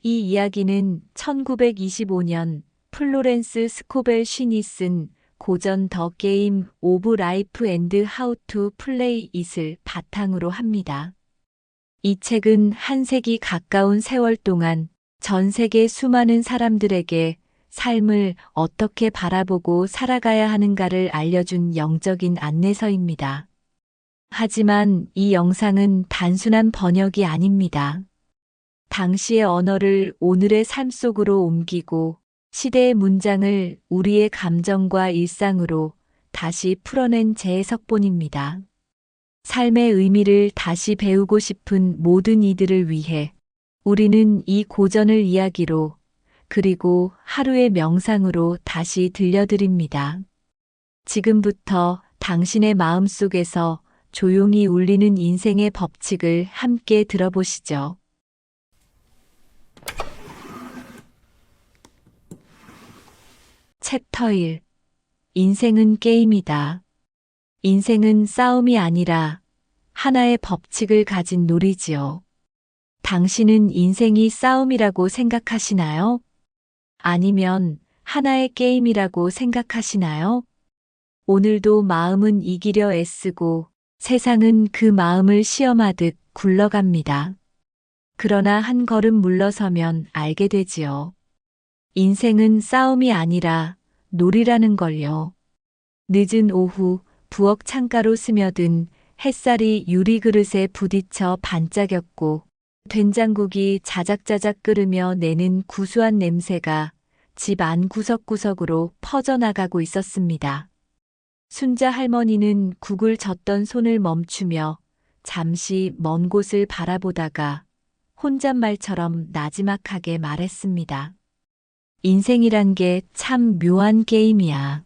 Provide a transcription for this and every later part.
이 이야기는 1925년 플로렌스 스코벨 쉰이 쓴 고전 더 게임 오브 라이프 앤드 하우 투 플레이 잇을 바탕으로 합니다. 이 책은 한 세기 가까운 세월 동안 전 세계 수많은 사람들에게 삶을 어떻게 바라보고 살아가야 하는가를 알려준 영적인 안내서입니다. 하지만 이 영상은 단순한 번역이 아닙니다. 당시의 언어를 오늘의 삶 속으로 옮기고 시대의 문장을 우리의 감정과 일상으로 다시 풀어낸 재해석본입니다. 삶의 의미를 다시 배우고 싶은 모든 이들을 위해 우리는 이 고전을 이야기로 그리고 하루의 명상으로 다시 들려드립니다. 지금부터 당신의 마음속에서 조용히 울리는 인생의 법칙을 함께 들어보시죠. 챕터 1. 인생은 게임이다. 인생은 싸움이 아니라 하나의 법칙을 가진 놀이지요. 당신은 인생이 싸움이라고 생각하시나요? 아니면 하나의 게임이라고 생각하시나요? 오늘도 마음은 이기려 애쓰고 세상은 그 마음을 시험하듯 굴러갑니다. 그러나 한 걸음 물러서면 알게 되지요. 인생은 싸움이 아니라 놀이라는 걸요. 늦은 오후 부엌 창가로 스며든 햇살이 유리그릇에 부딪혀 반짝였고 된장국이 자작자작 끓으며 내는 구수한 냄새가 집 안 구석구석으로 퍼져나가고 있었습니다. 순자 할머니는 국을 젓던 손을 멈추며 잠시 먼 곳을 바라보다가 혼잣말처럼 나지막하게 말했습니다. 인생이란 게 참 묘한 게임이야.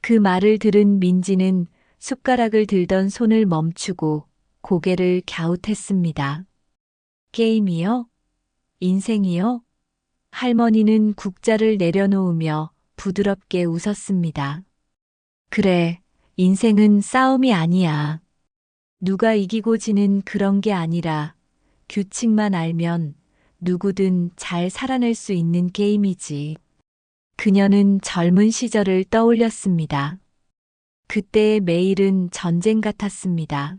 그 말을 들은 민지는 숟가락을 들던 손을 멈추고 고개를 갸웃했습니다. 게임이요? 인생이요? 할머니는 국자를 내려놓으며 부드럽게 웃었습니다. 그래, 인생은 싸움이 아니야. 누가 이기고 지는 그런 게 아니라 규칙만 알면 누구든 잘 살아낼 수 있는 게임이지. 그녀는 젊은 시절을 떠올렸습니다. 그때의 매일은 전쟁 같았습니다.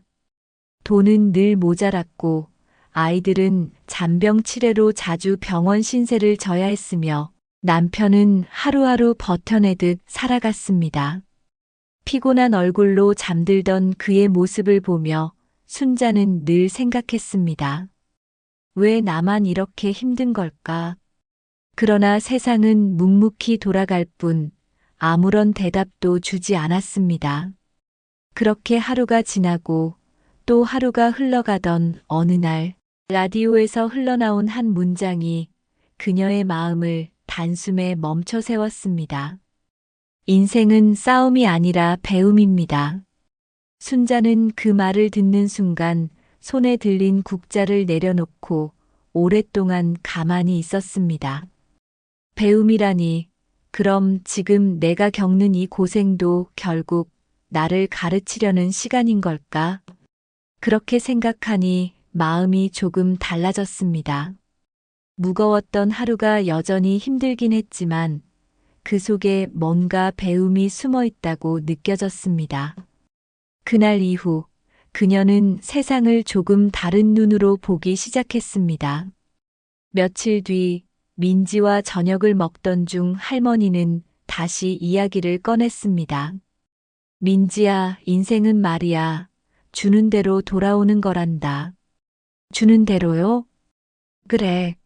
돈은 늘 모자랐고 아이들은 잔병 치레로 자주 병원 신세를 져야 했으며 남편은 하루하루 버텨내듯 살아갔습니다. 피곤한 얼굴로 잠들던 그의 모습을 보며 순자는 늘 생각했습니다. 왜 나만 이렇게 힘든 걸까? 그러나 세상은 묵묵히 돌아갈 뿐 아무런 대답도 주지 않았습니다. 그렇게 하루가 지나고 또 하루가 흘러가던 어느 날 라디오에서 흘러나온 한 문장이 그녀의 마음을 단숨에 멈춰 세웠습니다. 인생은 싸움이 아니라 배움입니다. 순자는 그 말을 듣는 순간 손에 들린 국자를 내려놓고 오랫동안 가만히 있었습니다. 배움이라니, 그럼 지금 내가 겪는 이 고생도 결국 나를 가르치려는 시간인 걸까? 그렇게 생각하니 마음이 조금 달라졌습니다. 무거웠던 하루가 여전히 힘들긴 했지만 그 속에 뭔가 배움이 숨어 있다고 느껴졌습니다. 그날 이후 그녀는 세상을 조금 다른 눈으로 보기 시작했습니다. 며칠 뒤 민지와 저녁을 먹던 중 할머니는 다시 이야기를 꺼냈습니다. 민지야, 인생은 말이야, 주는 대로 돌아오는 거란다. 주는 대로요? 그래.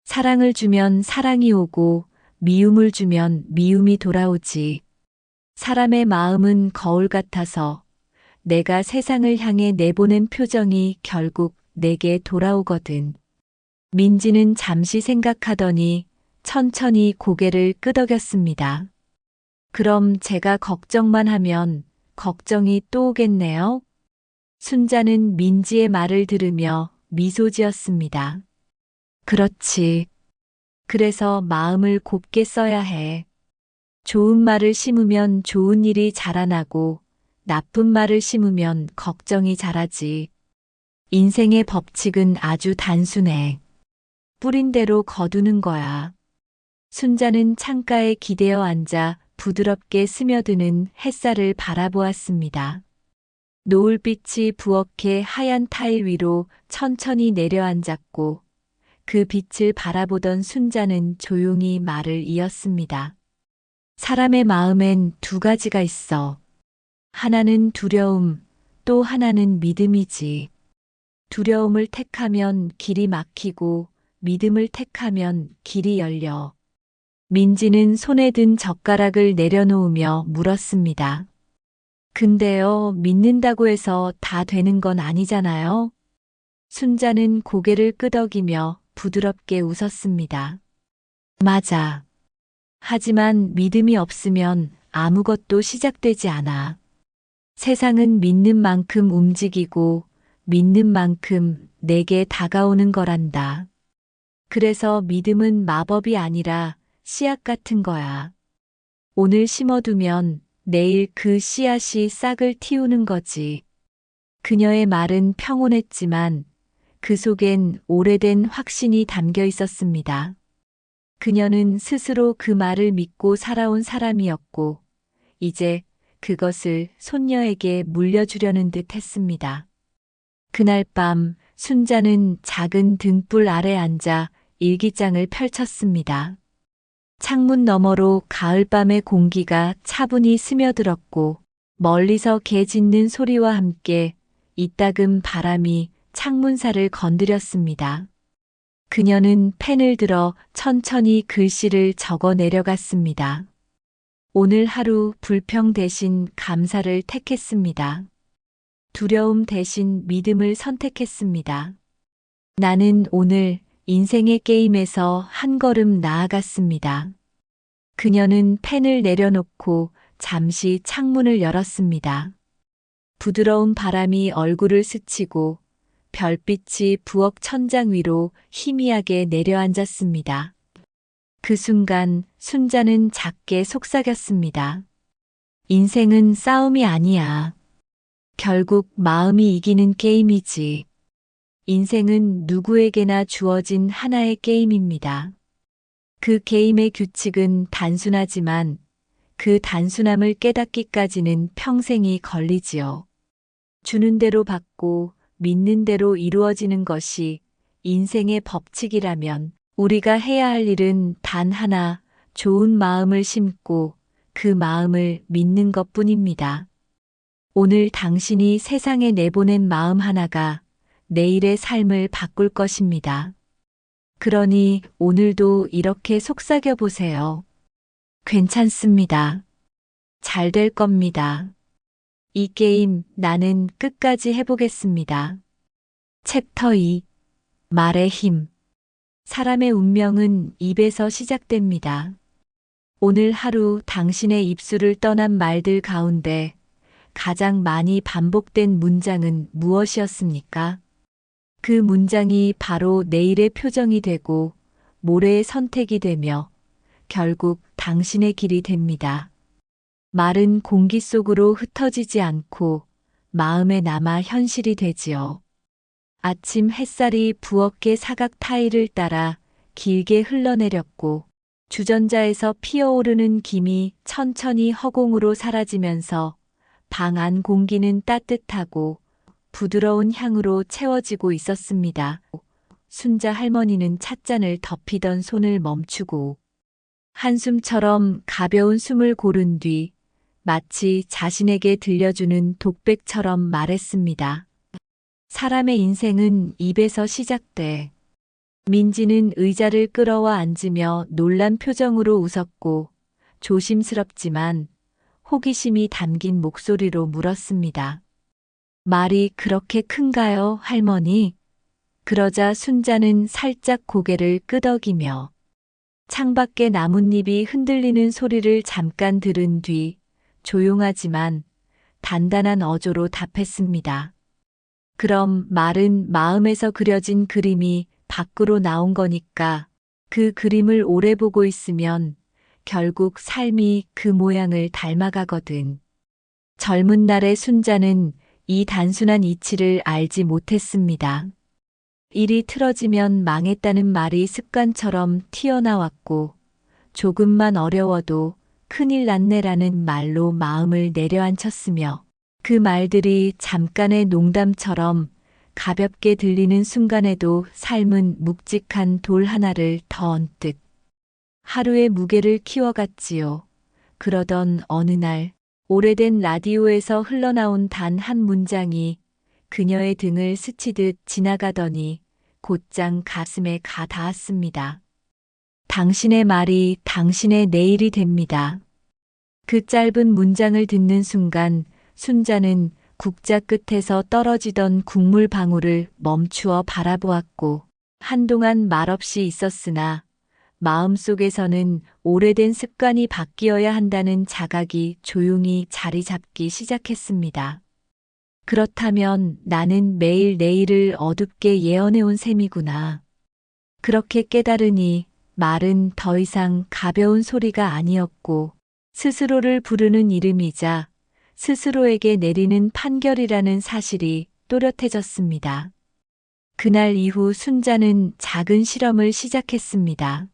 사랑을 주면 사랑이 오고 미움을 주면 미움이 돌아오지. 사람의 마음은 거울 같아서 내가 세상을 향해 내보낸 표정이 결국 내게 돌아오거든. 민지는 잠시 생각하더니 천천히 고개를 끄덕였습니다. 그럼 제가 걱정만 하면 걱정이 또 오겠네요? 순자는 민지의 말을 들으며 미소 지었습니다. 그렇지. 그래서 마음을 곱게 써야 해. 좋은 말을 심으면 좋은 일이 자라나고 나쁜 말을 심으면 걱정이 자라지. 인생의 법칙은 아주 단순해. 뿌린 대로 거두는 거야. 순자는 창가에 기대어 앉아 부드럽게 스며드는 햇살을 바라보았습니다. 노을빛이 부엌의 하얀 타일 위로 천천히 내려앉았고 그 빛을 바라보던 순자는 조용히 말을 이었습니다. 사람의 마음엔 두 가지가 있어. 하나는 두려움, 또 하나는 믿음이지. 두려움을 택하면 길이 막히고 믿음을 택하면 길이 열려. 민지는 손에 든 젓가락을 내려놓으며 물었습니다. 근데요, 믿는다고 해서 다 되는 건 아니잖아요? 순자는 고개를 끄덕이며 부드럽게 웃었습니다. 맞아. 하지만 믿음이 없으면 아무것도 시작되지 않아. 세상은 믿는 만큼 움직이고 믿는 만큼 내게 다가오는 거란다. 그래서 믿음은 마법이 아니라 씨앗 같은 거야. 오늘 심어두면 내일 그 씨앗이 싹을 틔우는 거지. 그녀의 말은 평온했지만 그 속엔 오래된 확신이 담겨 있었습니다. 그녀는 스스로 그 말을 믿고 살아온 사람이었고, 이제 그것을 손녀에게 물려주려는 듯 했습니다. 그날 밤 순자는 작은 등불 아래 앉아 일기장을 펼쳤습니다. 창문 너머로 가을밤의 공기가 차분히 스며들었고 멀리서 개 짖는 소리와 함께 이따금 바람이 창문사를 건드렸습니다. 그녀는 펜을 들어 천천히 글씨를 적어 내려갔습니다. 오늘 하루 불평 대신 감사를 택했습니다. 두려움 대신 믿음을 선택했습니다. 나는 오늘 인생의 게임에서 한 걸음 나아갔습니다. 그녀는 펜을 내려놓고 잠시 창문을 열었습니다. 부드러운 바람이 얼굴을 스치고 별빛이 부엌 천장 위로 희미하게 내려앉았습니다. 그 순간 순자는 작게 속삭였습니다. 인생은 싸움이 아니야. 결국 마음이 이기는 게임이지. 인생은 누구에게나 주어진 하나의 게임입니다. 그 게임의 규칙은 단순하지만 그 단순함을 깨닫기까지는 평생이 걸리지요. 주는 대로 받고 믿는 대로 이루어지는 것이 인생의 법칙이라면 우리가 해야 할 일은 단 하나, 좋은 마음을 심고 그 마음을 믿는 것뿐입니다. 오늘 당신이 세상에 내보낸 마음 하나가 내일의 삶을 바꿀 것입니다. 그러니 오늘도 이렇게 속삭여 보세요. 괜찮습니다. 잘 될 겁니다. 이 게임 나는 끝까지 해보겠습니다. 챕터 2. 말의 힘. 사람의 운명은 입에서 시작됩니다. 오늘 하루 당신의 입술을 떠난 말들 가운데 가장 많이 반복된 문장은 무엇이었습니까? 그 문장이 바로 내일의 표정이 되고 모레의 선택이 되며 결국 당신의 길이 됩니다. 말은 공기 속으로 흩어지지 않고 마음에 남아 현실이 되지요. 아침 햇살이 부엌의 사각 타일을 따라 길게 흘러내렸고 주전자에서 피어오르는 김이 천천히 허공으로 사라지면서 방 안 공기는 따뜻하고 부드러운 향으로 채워지고 있었습니다. 순자 할머니는 찻잔을 덮이던 손을 멈추고 한숨처럼 가벼운 숨을 고른 뒤 마치 자신에게 들려주는 독백처럼 말했습니다. 사람의 인생은 입에서 시작돼. 민지는 의자를 끌어와 앉으며 놀란 표정으로 웃었고 조심스럽지만 호기심이 담긴 목소리로 물었습니다. 말이 그렇게 큰가요, 할머니? 그러자 순자는 살짝 고개를 끄덕이며 창밖의 나뭇잎이 흔들리는 소리를 잠깐 들은 뒤 조용하지만 단단한 어조로 답했습니다. 그럼 말은 마음에서 그려진 그림이 밖으로 나온 거니까 그 그림을 오래 보고 있으면 결국 삶이 그 모양을 닮아가거든. 젊은 날의 순자는 이 단순한 이치를 알지 못했습니다. 일이 틀어지면 망했다는 말이 습관처럼 튀어나왔고, 조금만 어려워도 큰일 났네라는 말로 마음을 내려앉혔으며, 그 말들이 잠깐의 농담처럼 가볍게 들리는 순간에도 삶은 묵직한 돌 하나를 더 얹듯 하루의 무게를 키워갔지요. 그러던 어느 날, 오래된 라디오에서 흘러나온 단 한 문장이 그녀의 등을 스치듯 지나가더니 곧장 가슴에 가 닿았습니다. 당신의 말이 당신의 내일이 됩니다. 그 짧은 문장을 듣는 순간 순자는 국자 끝에서 떨어지던 국물 방울을 멈추어 바라보았고, 한동안 말없이 있었으나 마음속에서는 오래된 습관이 바뀌어야 한다는 자각이 조용히 자리 잡기 시작했습니다. 그렇다면 나는 매일 내일을 어둡게 예언해온 셈이구나. 그렇게 깨달으니 말은 더 이상 가벼운 소리가 아니었고, 스스로를 부르는 이름이자 스스로에게 내리는 판결이라는 사실이 또렷해졌습니다. 그날 이후 순자는 작은 실험을 시작했습니다.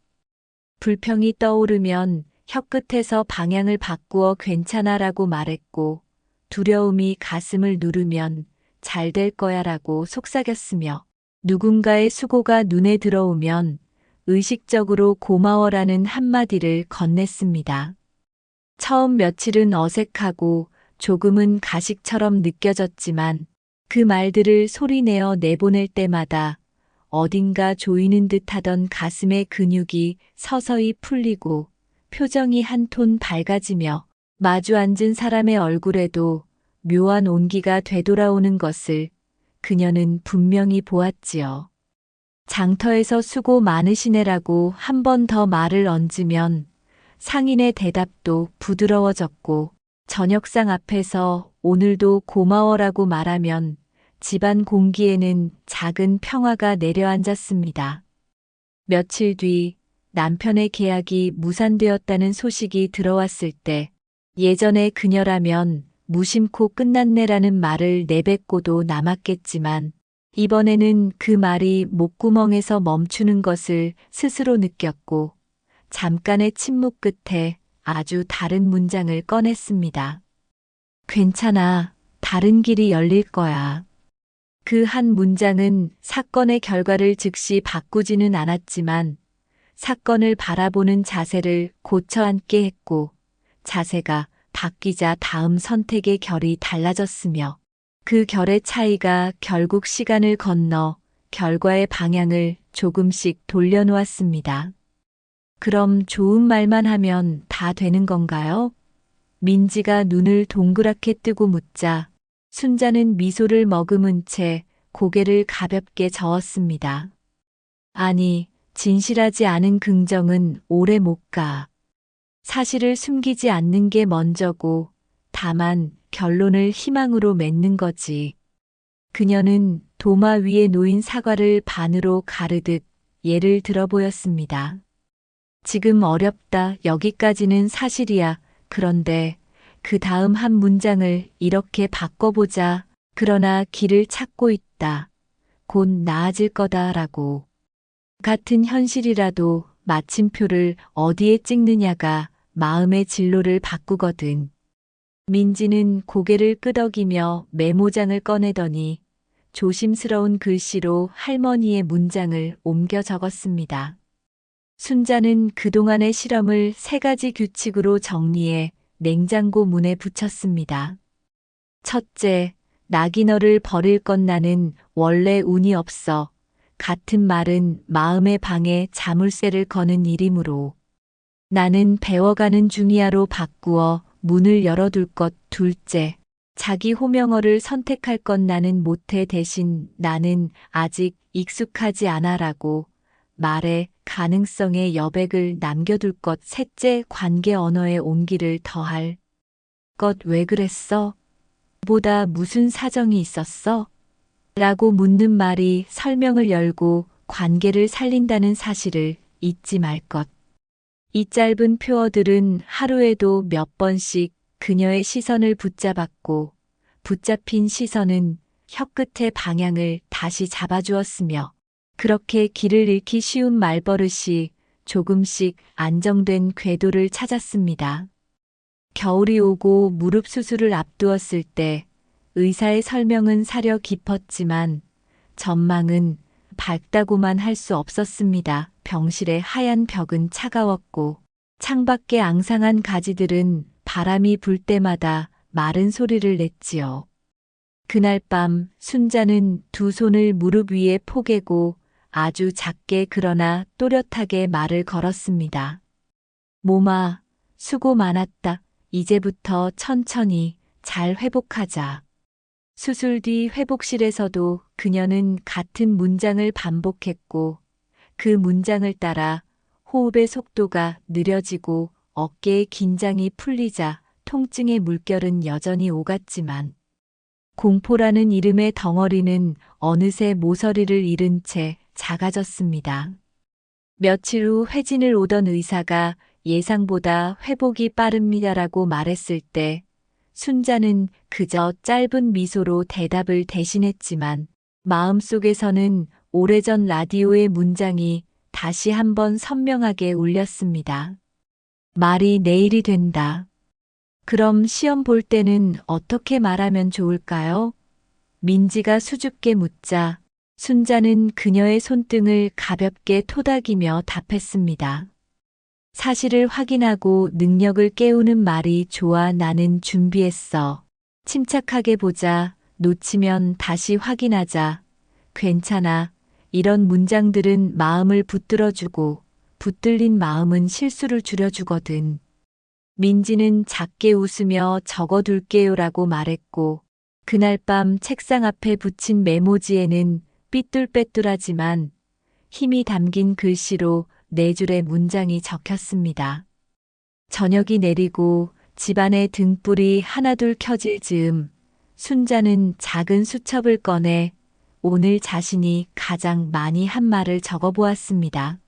불평이 떠오르면 혀끝에서 방향을 바꾸어 괜찮아라고 말했고, 두려움이 가슴을 누르면 잘 될 거야라고 속삭였으며, 누군가의 수고가 눈에 들어오면 의식적으로 고마워라는 한마디를 건넸습니다. 처음 며칠은 어색하고 조금은 가식처럼 느껴졌지만, 그 말들을 소리내어 내보낼 때마다 어딘가 조이는 듯하던 가슴의 근육이 서서히 풀리고 표정이 한 톤 밝아지며 마주 앉은 사람의 얼굴에도 묘한 온기가 되돌아오는 것을 그녀는 분명히 보았지요. 장터에서 수고 많으시네라고 한 번 더 말을 얹으면 상인의 대답도 부드러워졌고, 저녁상 앞에서 오늘도 고마워라고 말하면 집안 공기에는 작은 평화가 내려앉았습니다. 며칠 뒤 남편의 계약이 무산되었다는 소식이 들어왔을 때, 예전에 그녀라면 무심코 끝났네라는 말을 내뱉고도 남았겠지만, 이번에는 그 말이 목구멍에서 멈추는 것을 스스로 느꼈고, 잠깐의 침묵 끝에 아주 다른 문장을 꺼냈습니다. 괜찮아. 다른 길이 열릴 거야. 그 한 문장은 사건의 결과를 즉시 바꾸지는 않았지만, 사건을 바라보는 자세를 고쳐 앉게 했고, 자세가 바뀌자 다음 선택의 결이 달라졌으며, 그 결의 차이가 결국 시간을 건너 결과의 방향을 조금씩 돌려놓았습니다. 그럼 좋은 말만 하면 다 되는 건가요? 민지가 눈을 동그랗게 뜨고 묻자 순자는 미소를 머금은 채 고개를 가볍게 저었습니다. 아니, 진실하지 않은 긍정은 오래 못 가. 사실을 숨기지 않는 게 먼저고, 다만 결론을 희망으로 맺는 거지. 그녀는 도마 위에 놓인 사과를 반으로 가르듯 예를 들어 보였습니다. 지금 어렵다. 여기까지는 사실이야. 그런데 그 다음 한 문장을 이렇게 바꿔보자. 그러나 길을 찾고 있다. 곧 나아질 거다라고. 같은 현실이라도 마침표를 어디에 찍느냐가 마음의 진로를 바꾸거든. 민지는 고개를 끄덕이며 메모장을 꺼내더니 조심스러운 글씨로 할머니의 문장을 옮겨 적었습니다. 순자는 그동안의 실험을 3가지 규칙으로 정리해 냉장고 문에 붙였습니다. 첫째, 낙이 너를 버릴 건 나는 원래 운이 없어. 같은 말은 마음의 방에 자물쇠를 거는 일이므로. 나는 배워가는 중이야로 바꾸어 문을 열어둘 것. 둘째, 자기 호명어를 선택할 건 나는 못해 대신 나는 아직 익숙하지 않아라고 말에 가능성의 여백을 남겨둘 것. 셋째, 관계 언어의 온기를 더할 것. 왜 그랬어? 보다 무슨 사정이 있었어? 라고 묻는 말이 설명을 열고 관계를 살린다는 사실을 잊지 말 것. 이 짧은 표어들은 하루에도 몇 번씩 그녀의 시선을 붙잡았고, 붙잡힌 시선은 혀끝의 방향을 다시 잡아주었으며 그렇게 길을 잃기 쉬운 말버릇이 조금씩 안정된 궤도를 찾았습니다. 겨울이 오고 무릎 수술을 앞두었을 때 의사의 설명은 사려 깊었지만 전망은 밝다고만 할 수 없었습니다. 병실의 하얀 벽은 차가웠고 창밖의 앙상한 가지들은 바람이 불 때마다 마른 소리를 냈지요. 그날 밤 순자는 두 손을 무릎 위에 포개고 아주 작게 그러나 또렷하게 말을 걸었습니다. 몸아, 수고 많았다. 이제부터 천천히 잘 회복하자. 수술 뒤 회복실에서도 그녀는 같은 문장을 반복했고 그 문장을 따라 호흡의 속도가 느려지고 어깨의 긴장이 풀리자 통증의 물결은 여전히 오갔지만 공포라는 이름의 덩어리는 어느새 모서리를 잃은 채 작아졌습니다. 며칠 후 회진을 오던 의사가 예상보다 회복이 빠릅니다라고 말했을 때 순자는 그저 짧은 미소로 대답을 대신했지만 마음속에서는 오래전 라디오의 문장이 다시 한번 선명하게 울렸습니다. 말이 내일이 된다. 그럼 시험 볼 때는 어떻게 말하면 좋을까요? 민지가 수줍게 묻자 순자는 그녀의 손등을 가볍게 토닥이며 답했습니다. 사실을 확인하고 능력을 깨우는 말이 좋아. 나는 준비했어. 침착하게 보자. 놓치면 다시 확인하자. 괜찮아. 이런 문장들은 마음을 붙들어주고 붙들린 마음은 실수를 줄여주거든. 민지는 작게 웃으며 적어둘게요라고 말했고 그날 밤 책상 앞에 붙인 메모지에는 삐뚤빼뚤하지만 힘이 담긴 글씨로 4줄의 문장이 적혔습니다. 저녁이 내리고 집안의 등불이 하나둘 켜질 즈음 순자는 작은 수첩을 꺼내 오늘 자신이 가장 많이 한 말을 적어보았습니다.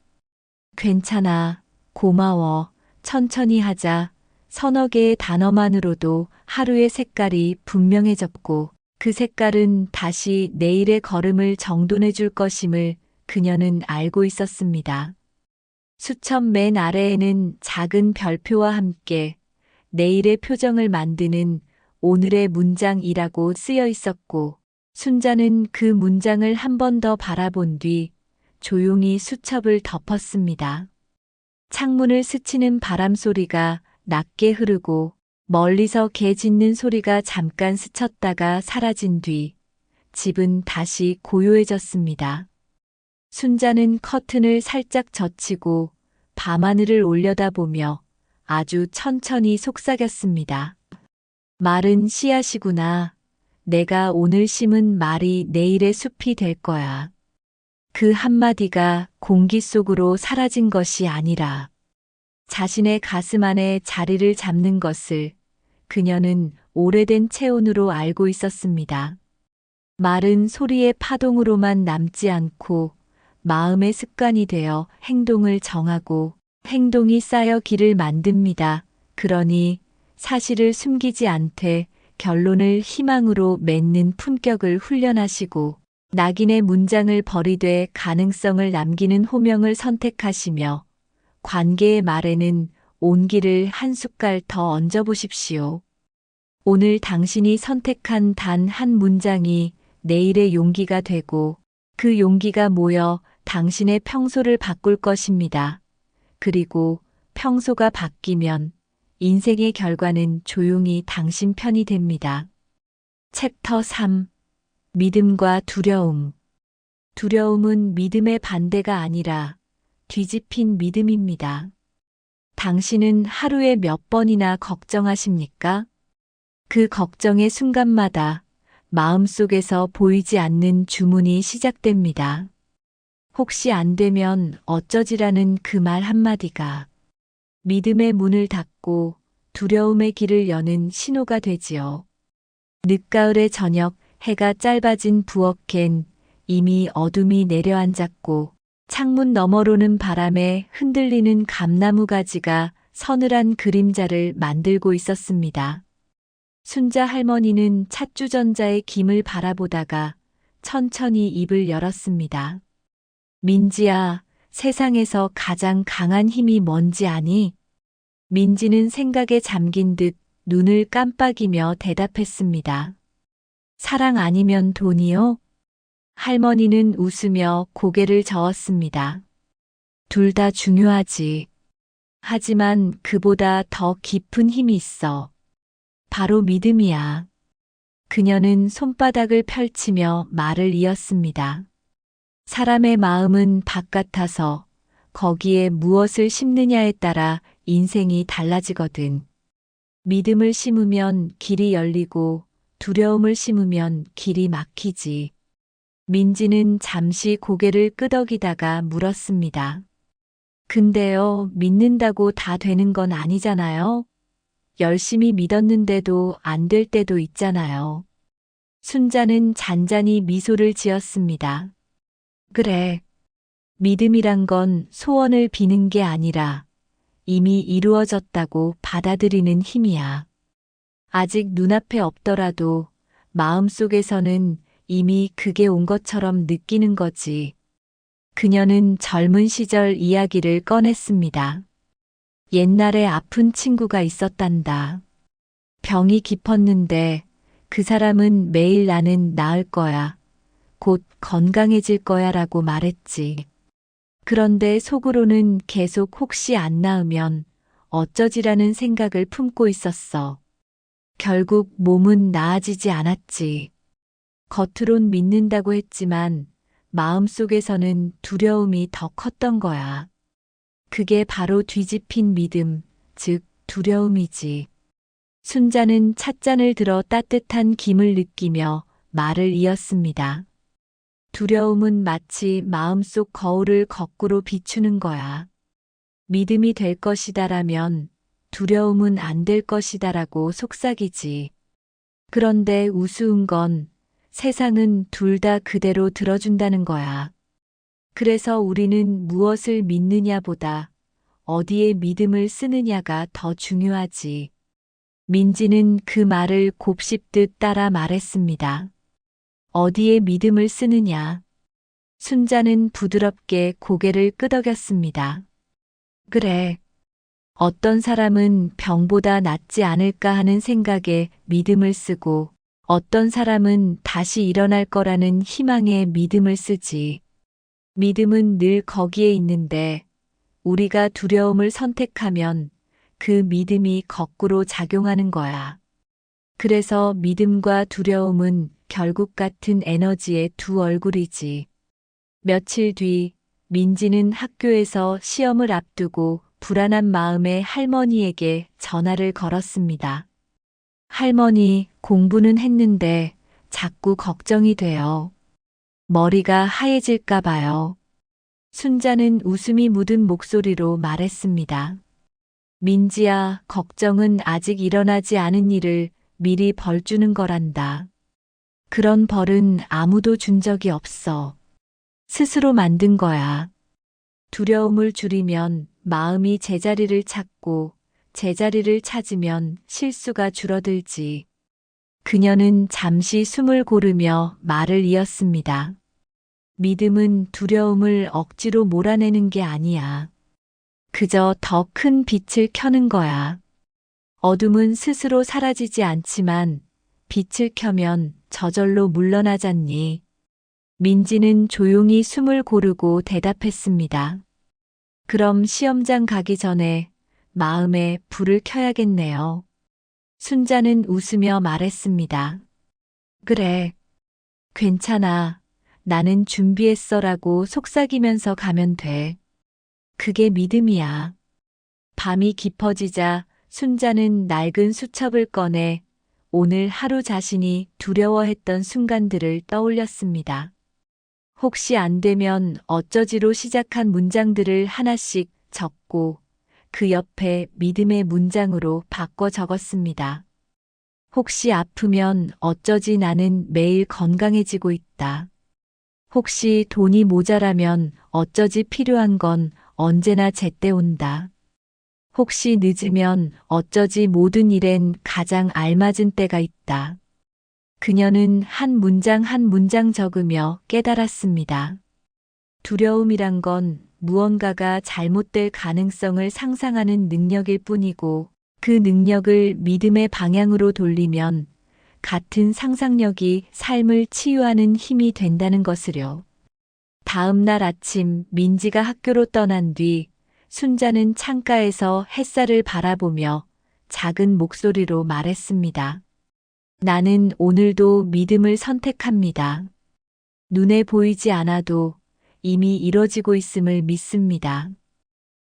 괜찮아, 고마워, 천천히 하자. 서너 개의 단어만으로도 하루의 색깔이 분명해졌고 그 색깔은 다시 내일의 걸음을 정돈해 줄 것임을 그녀는 알고 있었습니다. 수첩 맨 아래에는 작은 별표와 함께 내일의 표정을 만드는 오늘의 문장이라고 쓰여 있었고 순자는 그 문장을 한 번 더 바라본 뒤 조용히 수첩을 덮었습니다. 창문을 스치는 바람 소리가 낮게 흐르고 멀리서 개 짖는 소리가 잠깐 스쳤다가 사라진 뒤 집은 다시 고요해졌습니다. 순자는 커튼을 살짝 젖히고 밤하늘을 올려다보며 아주 천천히 속삭였습니다. 말은 씨앗이구나. 내가 오늘 심은 말이 내일의 숲이 될 거야. 그 한마디가 공기 속으로 사라진 것이 아니라 자신의 가슴 안에 자리를 잡는 것을 그녀는 오래된 체온으로 알고 있었습니다. 말은 소리의 파동으로만 남지 않고 마음의 습관이 되어 행동을 정하고 행동이 쌓여 길을 만듭니다. 그러니 사실을 숨기지 않되 결론을 희망으로 맺는 품격을 훈련하시고 낙인의 문장을 버리되 가능성을 남기는 호명을 선택하시며 관계의 말에는 온기를 한 숟갈 더 얹어보십시오. 오늘 당신이 선택한 단 한 문장이 내일의 용기가 되고 그 용기가 모여 당신의 평소를 바꿀 것입니다. 그리고 평소가 바뀌면 인생의 결과는 조용히 당신 편이 됩니다. 챕터 3. 믿음과 두려움. 두려움은 믿음의 반대가 아니라 뒤집힌 믿음입니다. 당신은 하루에 몇 번이나 걱정하십니까? 그 걱정의 순간마다 마음속에서 보이지 않는 주문이 시작됩니다. 혹시 안 되면 어쩌지라는 그 말 한마디가 믿음의 문을 닫고 두려움의 길을 여는 신호가 되지요. 늦가을의 저녁, 해가 짧아진 부엌엔 이미 어둠이 내려앉았고 창문 너머로는 바람에 흔들리는 감나무 가지가 서늘한 그림자를 만들고 있었습니다. 순자 할머니는 찻주전자의 김을 바라보다가 천천히 입을 열었습니다. 민지야, 세상에서 가장 강한 힘이 뭔지 아니? 민지는 생각에 잠긴 듯 눈을 깜빡이며 대답했습니다. 사랑 아니면 돈이요? 할머니는 웃으며 고개를 저었습니다. 둘 다 중요하지. 하지만 그보다 더 깊은 힘이 있어. 바로 믿음이야. 그녀는 손바닥을 펼치며 말을 이었습니다. 사람의 마음은 바깥아서 거기에 무엇을 심느냐에 따라 인생이 달라지거든. 믿음을 심으면 길이 열리고 두려움을 심으면 길이 막히지. 민지는 잠시 고개를 끄덕이다가 물었습니다. 근데요, 믿는다고 다 되는 건 아니잖아요. 열심히 믿었는데도 안 될 때도 있잖아요. 순자는 잔잔히 미소를 지었습니다. 그래. 믿음이란 건 소원을 비는 게 아니라 이미 이루어졌다고 받아들이는 힘이야. 아직 눈앞에 없더라도 마음속에서는 이미 그게 온 것처럼 느끼는 거지. 그녀는 젊은 시절 이야기를 꺼냈습니다. 옛날에 아픈 친구가 있었단다. 병이 깊었는데 그 사람은 매일 나는 나을 거야. 곧 건강해질 거야 라고 말했지. 그런데 속으로는 계속 혹시 안 나으면 어쩌지라는 생각을 품고 있었어. 결국 몸은 나아지지 않았지. 겉으론 믿는다고 했지만 마음속에서는 두려움이 더 컸던 거야. 그게 바로 뒤집힌 믿음, 즉 두려움이지. 순자는 찻잔을 들어 따뜻한 김을 느끼며 말을 이었습니다. 두려움은 마치 마음속 거울을 거꾸로 비추는 거야. 믿음이 될 것이다라면 두려움은 안 될 것이다라고 속삭이지. 그런데 우스운 건 세상은 둘 다 그대로 들어준다는 거야. 그래서 우리는 무엇을 믿느냐보다 어디에 믿음을 쓰느냐가 더 중요하지. 민지는 그 말을 곱씹듯 따라 말했습니다. 어디에 믿음을 쓰느냐. 순자는 부드럽게 고개를 끄덕였습니다. 그래. 어떤 사람은 병보다 낫지 않을까 하는 생각에 믿음을 쓰고 어떤 사람은 다시 일어날 거라는 희망에 믿음을 쓰지. 믿음은 늘 거기에 있는데 우리가 두려움을 선택하면 그 믿음이 거꾸로 작용하는 거야. 그래서 믿음과 두려움은 결국 같은 에너지의 두 얼굴이지. 며칠 뒤 민지는 학교에서 시험을 앞두고 불안한 마음에 할머니에게 전화를 걸었습니다. 할머니, 공부는 했는데 자꾸 걱정이 돼요. 머리가 하얘질까 봐요. 순자는 웃음이 묻은 목소리로 말했습니다. 민지야, 걱정은 아직 일어나지 않은 일을 미리 벌 주는 거란다. 그런 벌은 아무도 준 적이 없어. 스스로 만든 거야. 두려움을 줄이면 마음이 제자리를 찾고 제자리를 찾으면 실수가 줄어들지. 그녀는 잠시 숨을 고르며 말을 이었습니다. 믿음은 두려움을 억지로 몰아내는 게 아니야. 그저 더 큰 빛을 켜는 거야. 어둠은 스스로 사라지지 않지만 빛을 켜면 저절로 물러나잖니. 민지는 조용히 숨을 고르고 대답했습니다. 그럼 시험장 가기 전에 마음에 불을 켜야겠네요. 순자는 웃으며 말했습니다. 그래. 괜찮아. 나는 준비했어라고 속삭이면서 가면 돼. 그게 믿음이야. 밤이 깊어지자 순자는 낡은 수첩을 꺼내 오늘 하루 자신이 두려워했던 순간들을 떠올렸습니다. 혹시 안 되면 어쩌지로 시작한 문장들을 하나씩 적고 그 옆에 믿음의 문장으로 바꿔 적었습니다. 혹시 아프면 어쩌지 나는 매일 건강해지고 있다. 혹시 돈이 모자라면 어쩌지 필요한 건 언제나 제때 온다. 혹시 늦으면 어쩌지 모든 일엔 가장 알맞은 때가 있다. 그녀는 한 문장 한 문장 적으며 깨달았습니다. 두려움이란 건 무언가가 잘못될 가능성을 상상하는 능력일 뿐이고 그 능력을 믿음의 방향으로 돌리면 같은 상상력이 삶을 치유하는 힘이 된다는 것을요. 다음 날 아침 민지가 학교로 떠난 뒤 순자는 창가에서 햇살을 바라보며 작은 목소리로 말했습니다. 나는 오늘도 믿음을 선택합니다. 눈에 보이지 않아도 이미 이뤄지고 있음을 믿습니다.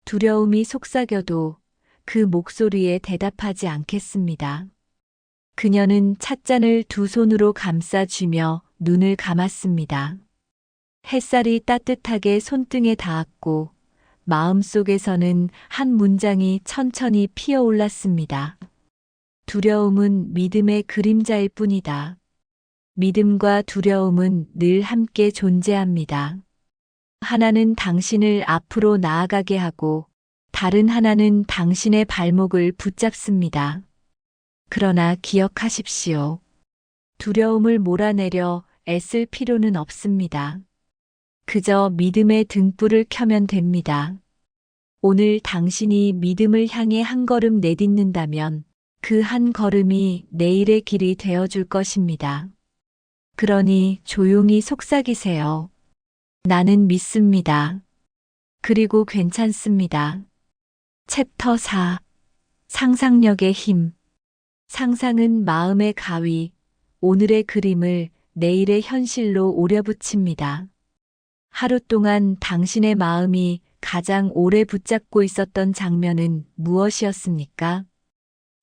두려움이 속삭여도 그 목소리에 대답하지 않겠습니다. 그녀는 찻잔을 두 손으로 감싸쥐며 눈을 감았습니다. 햇살이 따뜻하게 손등에 닿았고 마음속에서는 한 문장이 천천히 피어올랐습니다. 두려움은 믿음의 그림자일 뿐이다. 믿음과 두려움은 늘 함께 존재합니다. 하나는 당신을 앞으로 나아가게 하고 다른 하나는 당신의 발목을 붙잡습니다. 그러나 기억하십시오. 두려움을 몰아내려 애쓸 필요는 없습니다. 그저 믿음의 등불을 켜면 됩니다. 오늘 당신이 믿음을 향해 한 걸음 내딛는다면 그 한 걸음이 내일의 길이 되어줄 것입니다. 그러니 조용히 속삭이세요. 나는 믿습니다. 그리고 괜찮습니다. 챕터 4. 상상력의 힘. 상상은 마음의 가위, 오늘의 그림을 내일의 현실로 오려붙입니다. 하루 동안 당신의 마음이 가장 오래 붙잡고 있었던 장면은 무엇이었습니까?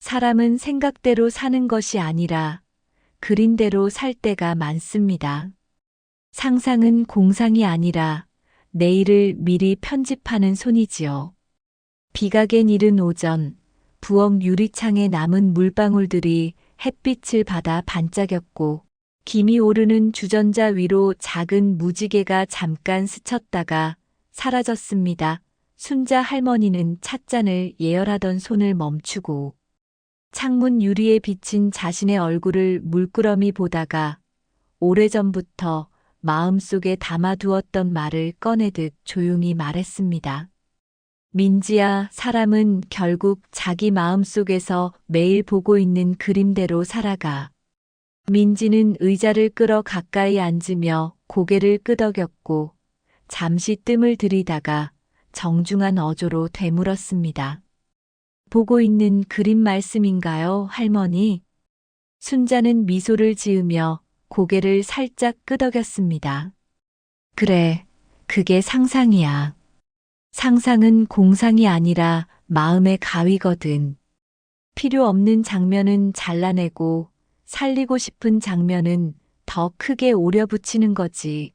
사람은 생각대로 사는 것이 아니라 그림대로 살 때가 많습니다. 상상은 공상이 아니라 내일을 미리 편집하는 손이지요. 비가 갠 이른 오전, 부엌 유리창에 남은 물방울들이 햇빛을 받아 반짝였고 김이 오르는 주전자 위로 작은 무지개가 잠깐 스쳤다가 사라졌습니다. 순자 할머니는 찻잔을 예열하던 손을 멈추고 창문 유리에 비친 자신의 얼굴을 물끄러미 보다가 오래전부터 마음속에 담아두었던 말을 꺼내듯 조용히 말했습니다. 민지야, 사람은 결국 자기 마음속에서 매일 보고 있는 그림대로 살아가. 민지는 의자를 끌어 가까이 앉으며 고개를 끄덕였고 잠시 뜸을 들이다가 정중한 어조로 되물었습니다. 보고 있는 그림 말씀인가요, 할머니? 순자는 미소를 지으며 고개를 살짝 끄덕였습니다. 그래, 그게 상상이야. 상상은 공상이 아니라 마음의 가위거든. 필요 없는 장면은 잘라내고 살리고 싶은 장면은 더 크게 오려붙이는 거지.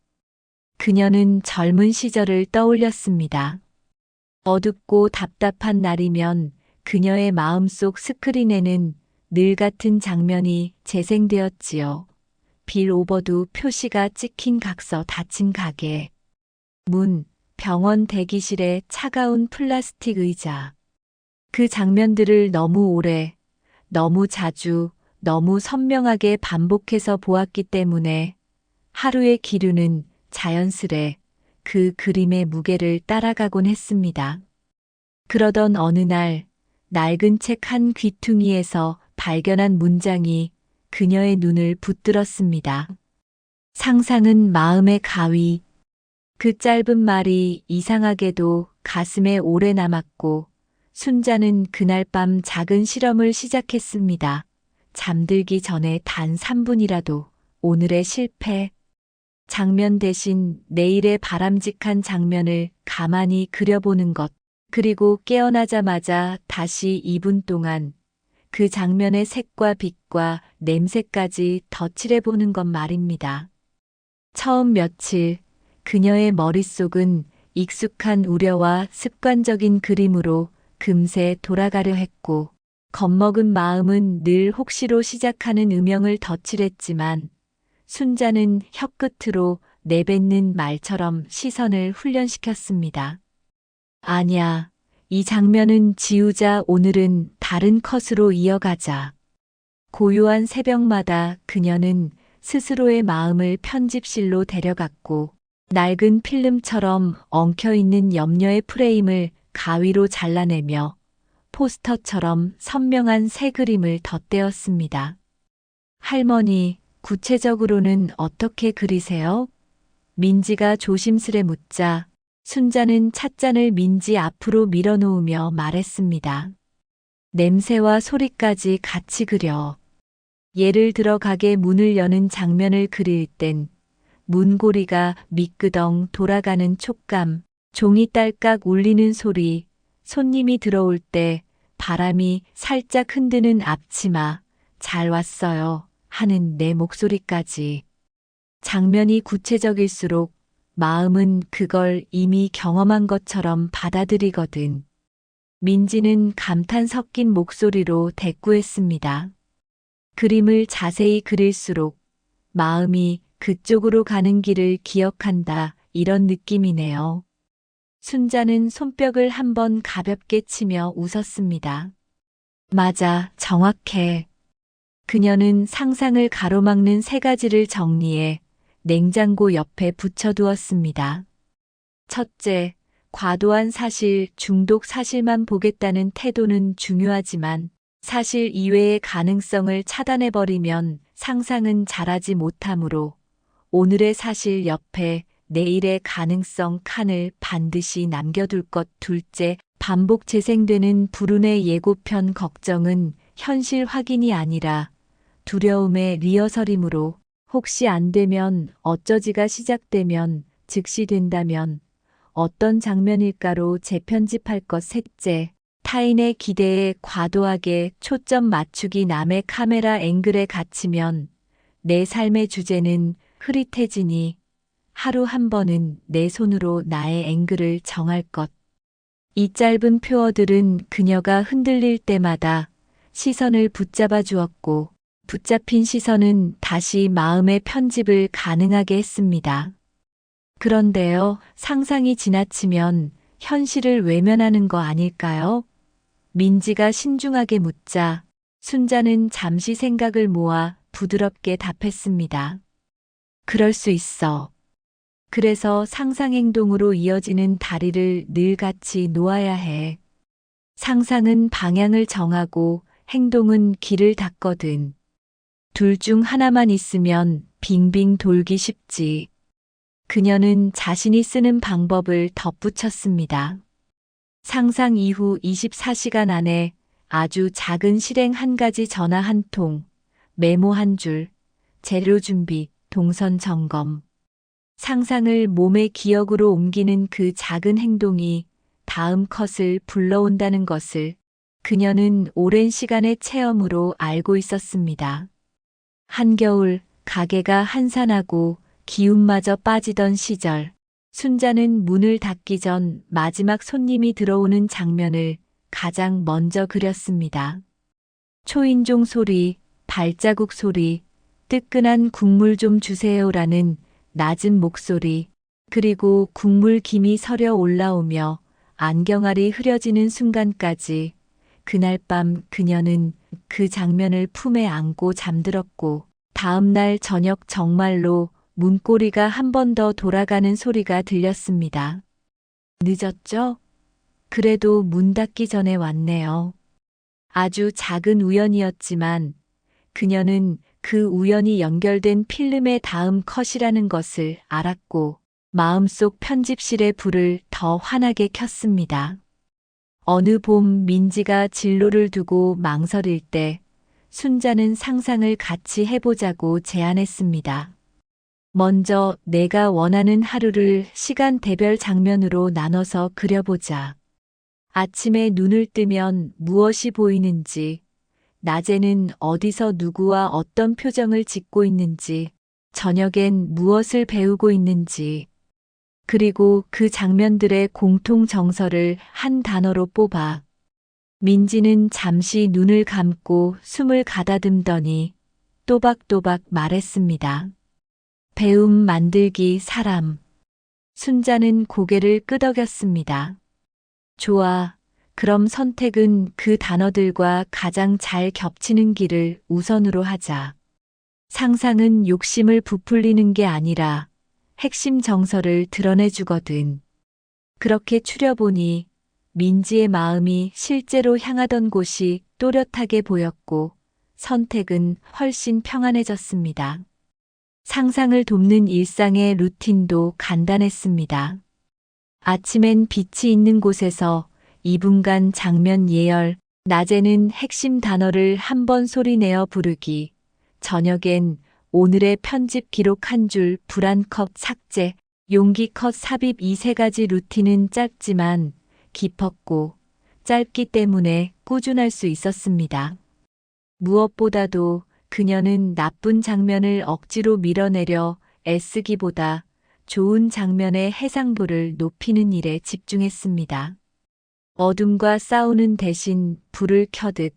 그녀는 젊은 시절을 떠올렸습니다. 어둡고 답답한 날이면 그녀의 마음속 스크린에는 늘 같은 장면이 재생되었지요. 빌 오버두 표시가 찍힌 각서 닫힌 가게. 문, 병원 대기실의 차가운 플라스틱 의자. 그 장면들을 너무 오래, 너무 자주, 너무 선명하게 반복해서 보았기 때문에 하루의 기류는 자연스레 그 그림의 무게를 따라가곤 했습니다. 그러던 어느 날 낡은 책 한 귀퉁이에서 발견한 문장이 그녀의 눈을 붙들었습니다. 상상은 마음의 가위. 그 짧은 말이 이상하게도 가슴에 오래 남았고 순자는 그날 밤 작은 실험을 시작했습니다. 잠들기 전에 단 3분이라도 오늘의 실패 장면 대신 내일의 바람직한 장면을 가만히 그려보는 것. 그리고 깨어나자마자 다시 2분 동안 그 장면의 색과 빛과 냄새까지 덧칠해보는 것 말입니다. 처음 며칠 그녀의 머릿속은 익숙한 우려와 습관적인 그림으로 금세 돌아가려 했고 겁먹은 마음은 늘 혹시로 시작하는 음영을 덧칠했지만 순자는 혀끝으로 내뱉는 말처럼 시선을 훈련시켰습니다. 아니야, 이 장면은 지우자. 오늘은 다른 컷으로 이어가자. 고요한 새벽마다 그녀는 스스로의 마음을 편집실로 데려갔고 낡은 필름처럼 엉켜있는 염려의 프레임을 가위로 잘라내며 포스터처럼 선명한 새 그림을 덧대었습니다. 할머니, 구체적으로는 어떻게 그리세요? 민지가 조심스레 묻자 순자는 찻잔을 민지 앞으로 밀어놓으며 말했습니다. 냄새와 소리까지 같이 그려. 예를 들어 가게 문을 여는 장면을 그릴 땐 문고리가 미끄덩 돌아가는 촉감, 종이 딸깍 울리는 소리, 손님이 들어올 때 바람이 살짝 흔드는 앞치마, 잘 왔어요 하는 내 목소리까지. 장면이 구체적일수록 마음은 그걸 이미 경험한 것처럼 받아들이거든. 민지는 감탄 섞인 목소리로 대꾸했습니다. 그림을 자세히 그릴수록 마음이 그쪽으로 가는 길을 기억한다, 이런 느낌이네요. 순자는 손뼉을 한번 가볍게 치며 웃었습니다. 맞아, 정확해. 그녀는 상상을 가로막는 세 가지를 정리해 냉장고 옆에 붙여두었습니다. 첫째, 과도한 사실, 중독 사실만 보겠다는 태도는 중요하지만 사실 이외의 가능성을 차단해버리면 상상은 자라지 못하므로 오늘의 사실 옆에 내일의 가능성 칸을 반드시 남겨둘 것. 둘째, 반복 재생되는 불운의 예고편. 걱정은 현실 확인이 아니라 두려움의 리허설이므로 혹시 안 되면, 어쩌지가 시작되면, 즉시 된다면 어떤 장면일까로 재편집할 것. 셋째, 타인의 기대에 과도하게 초점 맞추기. 남의 카메라 앵글에 갇히면 내 삶의 주제는 흐릿해지니 하루 한 번은 내 손으로 나의 앵글을 정할 것. 이 짧은 표어들은 그녀가 흔들릴 때마다 시선을 붙잡아 주었고 붙잡힌 시선은 다시 마음의 편집을 가능하게 했습니다. 그런데요, 상상이 지나치면 현실을 외면하는 거 아닐까요? 민지가 신중하게 묻자 순자는 잠시 생각을 모아 부드럽게 답했습니다. 그럴 수 있어. 그래서 상상행동으로 이어지는 다리를 늘 같이 놓아야 해. 상상은 방향을 정하고 행동은 길을 닫거든. 둘 중 하나만 있으면 빙빙 돌기 쉽지. 그녀는 자신이 쓰는 방법을 덧붙였습니다. 상상 이후 24시간 안에 아주 작은 실행 한 가지, 전화 한 통, 메모 한 줄, 재료 준비, 동선 점검. 상상을 몸의 기억으로 옮기는 그 작은 행동이 다음 컷을 불러온다는 것을 그녀는 오랜 시간의 체험으로 알고 있었습니다. 한겨울, 가게가 한산하고 기운마저 빠지던 시절, 순자는 문을 닫기 전 마지막 손님이 들어오는 장면을 가장 먼저 그렸습니다. 초인종 소리, 발자국 소리, 뜨끈한 국물 좀 주세요라는 낮은 목소리, 그리고 국물 김이 서려 올라오며 안경알이 흐려지는 순간까지 그날 밤 그녀는 그 장면을 품에 안고 잠들었고 다음 날 저녁 정말로 문고리가 한 번 더 돌아가는 소리가 들렸습니다. 늦었죠? 그래도 문 닫기 전에 왔네요. 아주 작은 우연이었지만 그녀는 그 우연이 연결된 필름의 다음 컷이라는 것을 알았고 마음속 편집실의 불을 더 환하게 켰습니다. 어느 봄 민지가 진로를 두고 망설일 때 순자는 상상을 같이 해보자고 제안했습니다. 먼저 내가 원하는 하루를 시간대별 장면으로 나눠서 그려보자. 아침에 눈을 뜨면 무엇이 보이는지, 낮에는 어디서 누구와 어떤 표정을 짓고 있는지, 저녁엔 무엇을 배우고 있는지, 그리고 그 장면들의 공통 정서를 한 단어로 뽑아. 민지는 잠시 눈을 감고 숨을 가다듬더니 또박또박 말했습니다. 배움, 만들기, 사람. 순자는 고개를 끄덕였습니다. 좋아. 그럼 선택은 그 단어들과 가장 잘 겹치는 길을 우선으로 하자. 상상은 욕심을 부풀리는 게 아니라 핵심 정서를 드러내주거든. 그렇게 추려보니 민지의 마음이 실제로 향하던 곳이 또렷하게 보였고 선택은 훨씬 평안해졌습니다. 상상을 돕는 일상의 루틴도 간단했습니다. 아침엔 빛이 있는 곳에서 2분간 장면 예열, 낮에는 핵심 단어를 한 번 소리내어 부르기, 저녁엔 오늘의 편집 기록 한 줄, 불 한 컵 삭제, 용기 컷 삽입 이 세 가지 루틴은 짧지만 깊었고 짧기 때문에 꾸준할 수 있었습니다. 무엇보다도 그녀는 나쁜 장면을 억지로 밀어내려 애쓰기보다 좋은 장면의 해상도를 높이는 일에 집중했습니다. 어둠과 싸우는 대신 불을 켜듯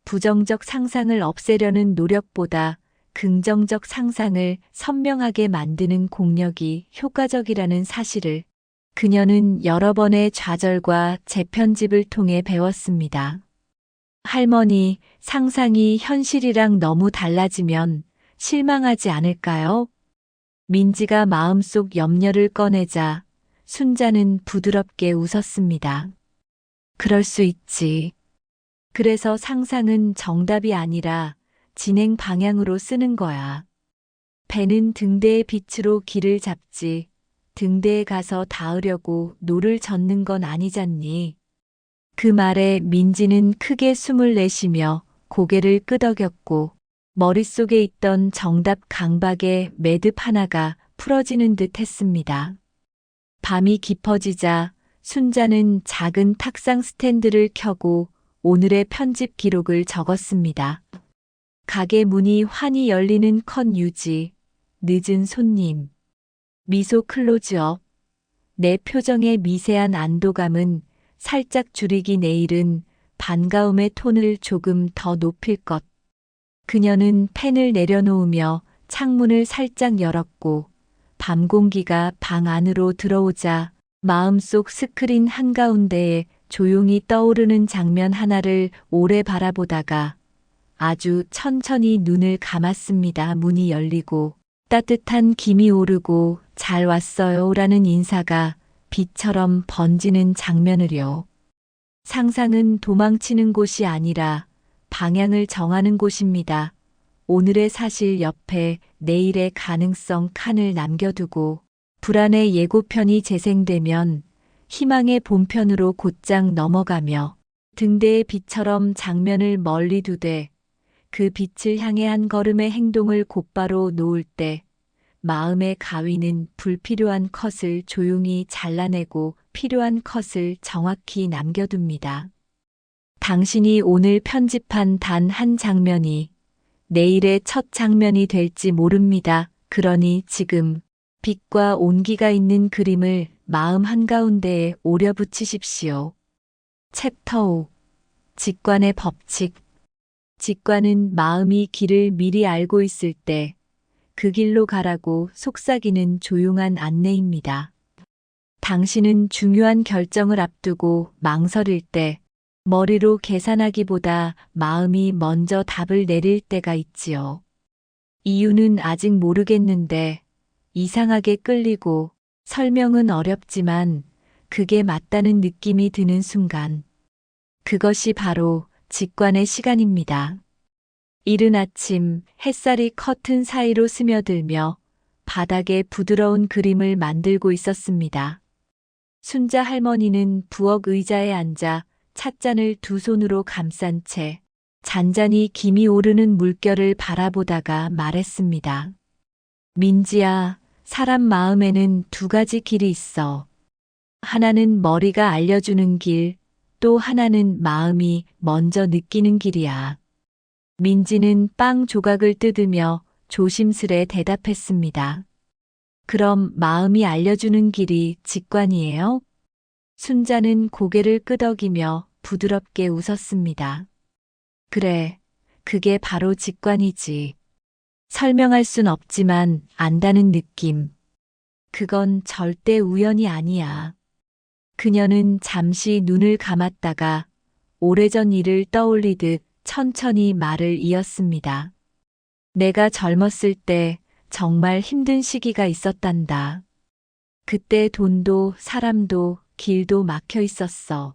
부정적 상상을 없애려는 노력보다 긍정적 상상을 선명하게 만드는 공력이 효과적이라는 사실을 그녀는 여러 번의 좌절과 재편집을 통해 배웠습니다. 할머니, 상상이 현실이랑 너무 달라지면 실망하지 않을까요? 민지가 마음속 염려를 꺼내자 순자는 부드럽게 웃었습니다. 그럴 수 있지. 그래서 상상은 정답이 아니라 진행 방향으로 쓰는 거야. 배는 등대의 빛으로 길을 잡지, 등대에 가서 닿으려고 노를 젓는 건 아니잖니. 그 말에 민지는 크게 숨을 내쉬며 고개를 끄덕였고 머릿속에 있던 정답 강박의 매듭 하나가 풀어지는 듯 했습니다. 밤이 깊어지자 순자는 작은 탁상 스탠드를 켜고 오늘의 편집 기록을 적었습니다. 가게 문이 환히 열리는 컷 유지, 늦은 손님, 미소 클로즈업, 내 표정의 미세한 안도감은 살짝 줄이기 내일은 반가움의 톤을 조금 더 높일 것. 그녀는 펜을 내려놓으며 창문을 살짝 열었고 밤 공기가 방 안으로 들어오자 마음속 스크린 한가운데에 조용히 떠오르는 장면 하나를 오래 바라보다가 아주 천천히 눈을 감았습니다. 문이 열리고 따뜻한 김이 오르고 잘 왔어요라는 인사가 빛처럼 번지는 장면을요. 상상은 도망치는 곳이 아니라 방향을 정하는 곳입니다. 오늘의 사실 옆에 내일의 가능성 칸을 남겨두고 불안의 예고편이 재생되면 희망의 본편으로 곧장 넘어가며 등대의 빛처럼 장면을 멀리 두되 그 빛을 향해 한 걸음의 행동을 곧바로 놓을 때 마음의 가위는 불필요한 컷을 조용히 잘라내고 필요한 컷을 정확히 남겨둡니다. 당신이 오늘 편집한 단 한 장면이 내일의 첫 장면이 될지 모릅니다. 그러니 지금 빛과 온기가 있는 그림을 마음 한가운데에 오려 붙이십시오. 챕터 5. 직관의 법칙. 직관은 마음이 길을 미리 알고 있을 때 그 길로 가라고 속삭이는 조용한 안내입니다. 당신은 중요한 결정을 앞두고 망설일 때 머리로 계산하기보다 마음이 먼저 답을 내릴 때가 있지요. 이유는 아직 모르겠는데 이상하게 끌리고 설명은 어렵지만 그게 맞다는 느낌이 드는 순간. 그것이 바로 직관의 시간입니다. 이른 아침 햇살이 커튼 사이로 스며들며 바닥에 부드러운 그림을 만들고 있었습니다. 순자 할머니는 부엌 의자에 앉아 찻잔을 두 손으로 감싼 채 잔잔히 김이 오르는 물결을 바라보다가 말했습니다. 민지야, 사람 마음에는 두 가지 길이 있어. 하나는 머리가 알려주는 길, 또 하나는 마음이 먼저 느끼는 길이야. 민지는 빵 조각을 뜯으며 조심스레 대답했습니다. 그럼 마음이 알려주는 길이 직관이에요? 순자는 고개를 끄덕이며 부드럽게 웃었습니다. 그래, 그게 바로 직관이지. 설명할 순 없지만 안다는 느낌. 그건 절대 우연이 아니야. 그녀는 잠시 눈을 감았다가 오래전 일을 떠올리듯 천천히 말을 이었습니다. 내가 젊었을 때 정말 힘든 시기가 있었단다. 그때 돈도 사람도 길도 막혀 있었어.